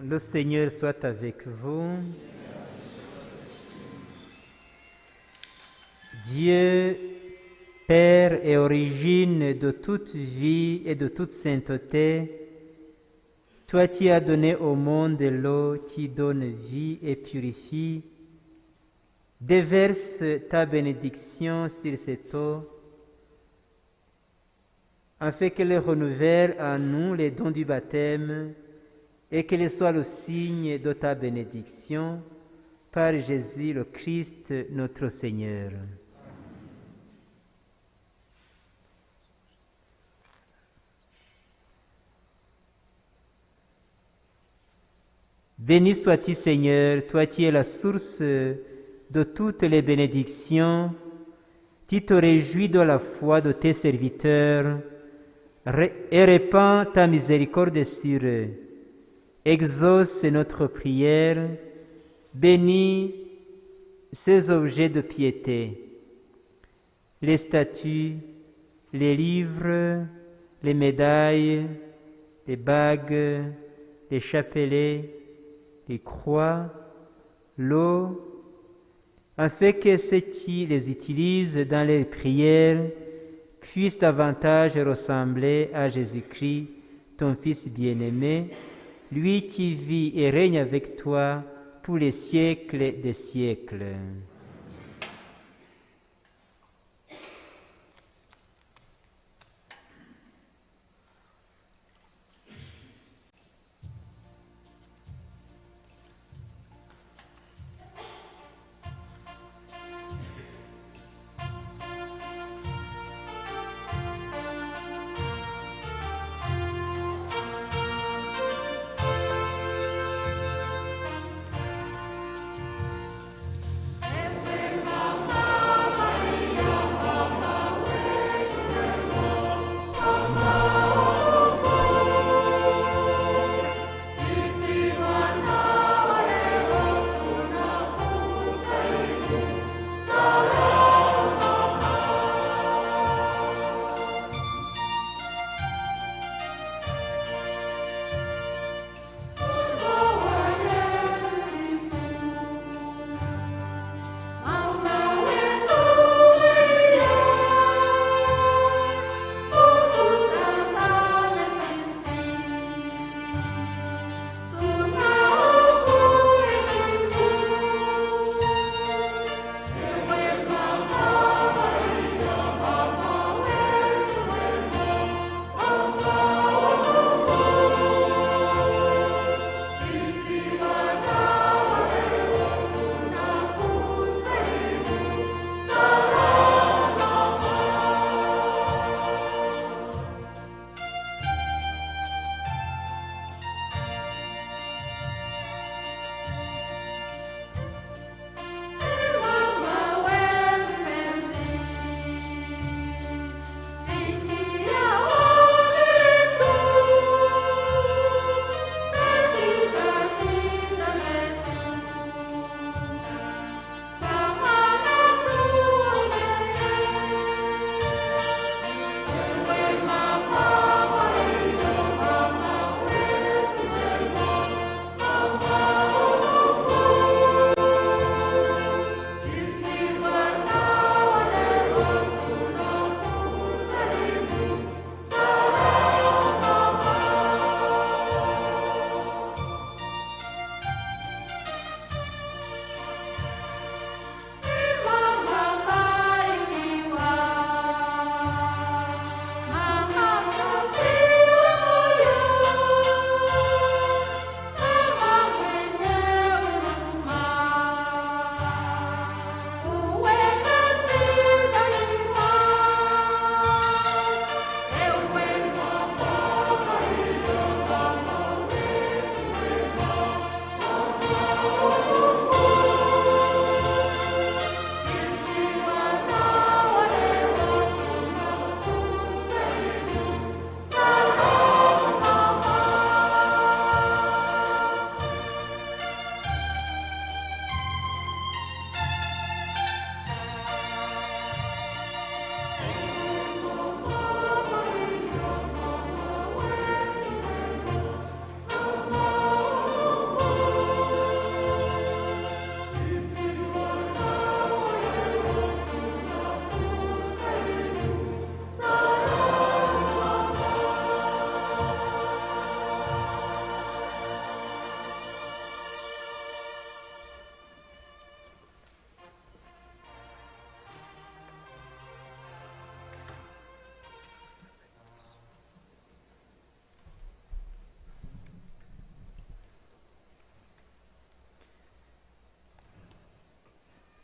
Speaker 1: Le Seigneur soit avec vous. Dieu, Père et origine de toute vie et de toute sainteté, toi qui as donné au monde l'eau qui donne vie et purifie, déverse ta bénédiction sur cette eau, afin qu'elle renouvelle en nous les dons du baptême, et qu'elle soit le signe de ta bénédiction, par Jésus le Christ, notre Seigneur. Béni sois-tu, Seigneur, toi qui es la source de toutes les bénédictions, qui te réjouis de la foi de tes serviteurs, et répands ta miséricorde sur eux. Exauce notre prière, bénis ces objets de piété, les statues, les livres, les médailles, les bagues, les chapelets, les croix, l'eau, afin que ceux qui les utilisent dans les prières puissent davantage ressembler à Jésus-Christ, ton Fils bien-aimé, lui qui vit et règne avec toi pour les siècles des siècles.
Speaker 8: Et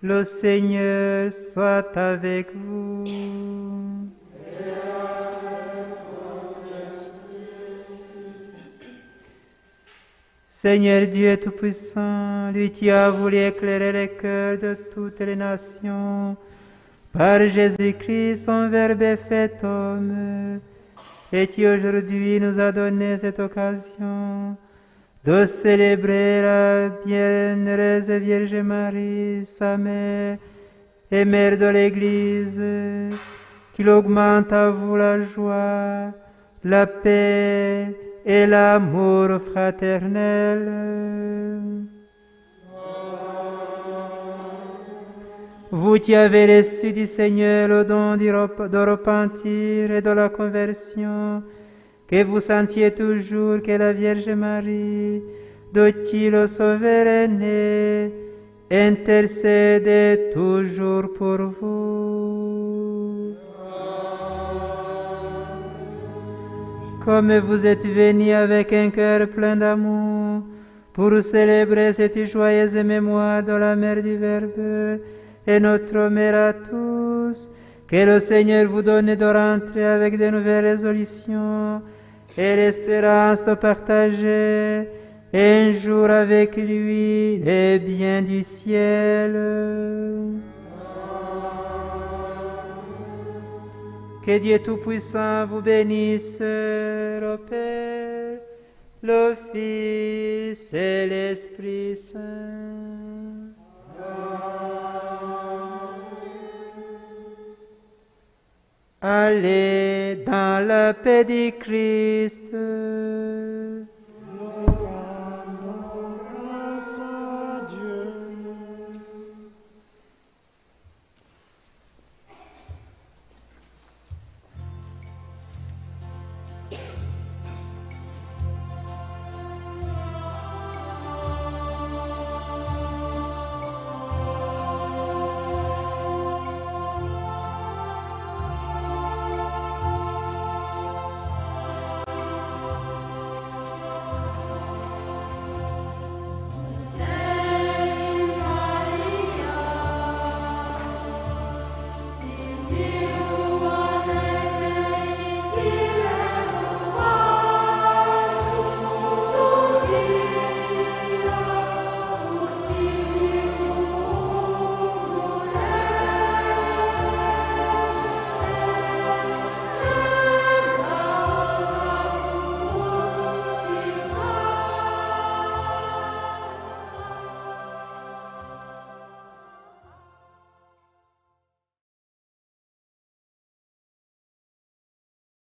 Speaker 1: Le Seigneur soit avec vous. Seigneur Dieu Tout-Puissant, lui qui a voulu éclairer les cœurs de toutes les nations, par Jésus-Christ, son Verbe est fait homme, et qui aujourd'hui nous a donné cette occasion de célébrer la bienheureuse Vierge Marie, sa mère et mère de l'Église, qu'il augmente à vous la joie, la paix et l'amour fraternel. Vous qui avez reçu du Seigneur le don de repentir et de la conversion, que vous sentiez toujours que la Vierge Marie, de qui le Sauveur est né, intercède toujours pour vous. Comme vous êtes venus avec un cœur plein d'amour pour célébrer cette joyeuse mémoire de la Mère du Verbe et notre Mère à tous, que le Seigneur vous donne de rentrer avec de nouvelles résolutions et l'espérance de partager un jour avec lui les biens du ciel. Que Dieu Tout-Puissant vous bénisse, le Père, le Fils et l'Esprit Saint. Allez dans la paix du Christ.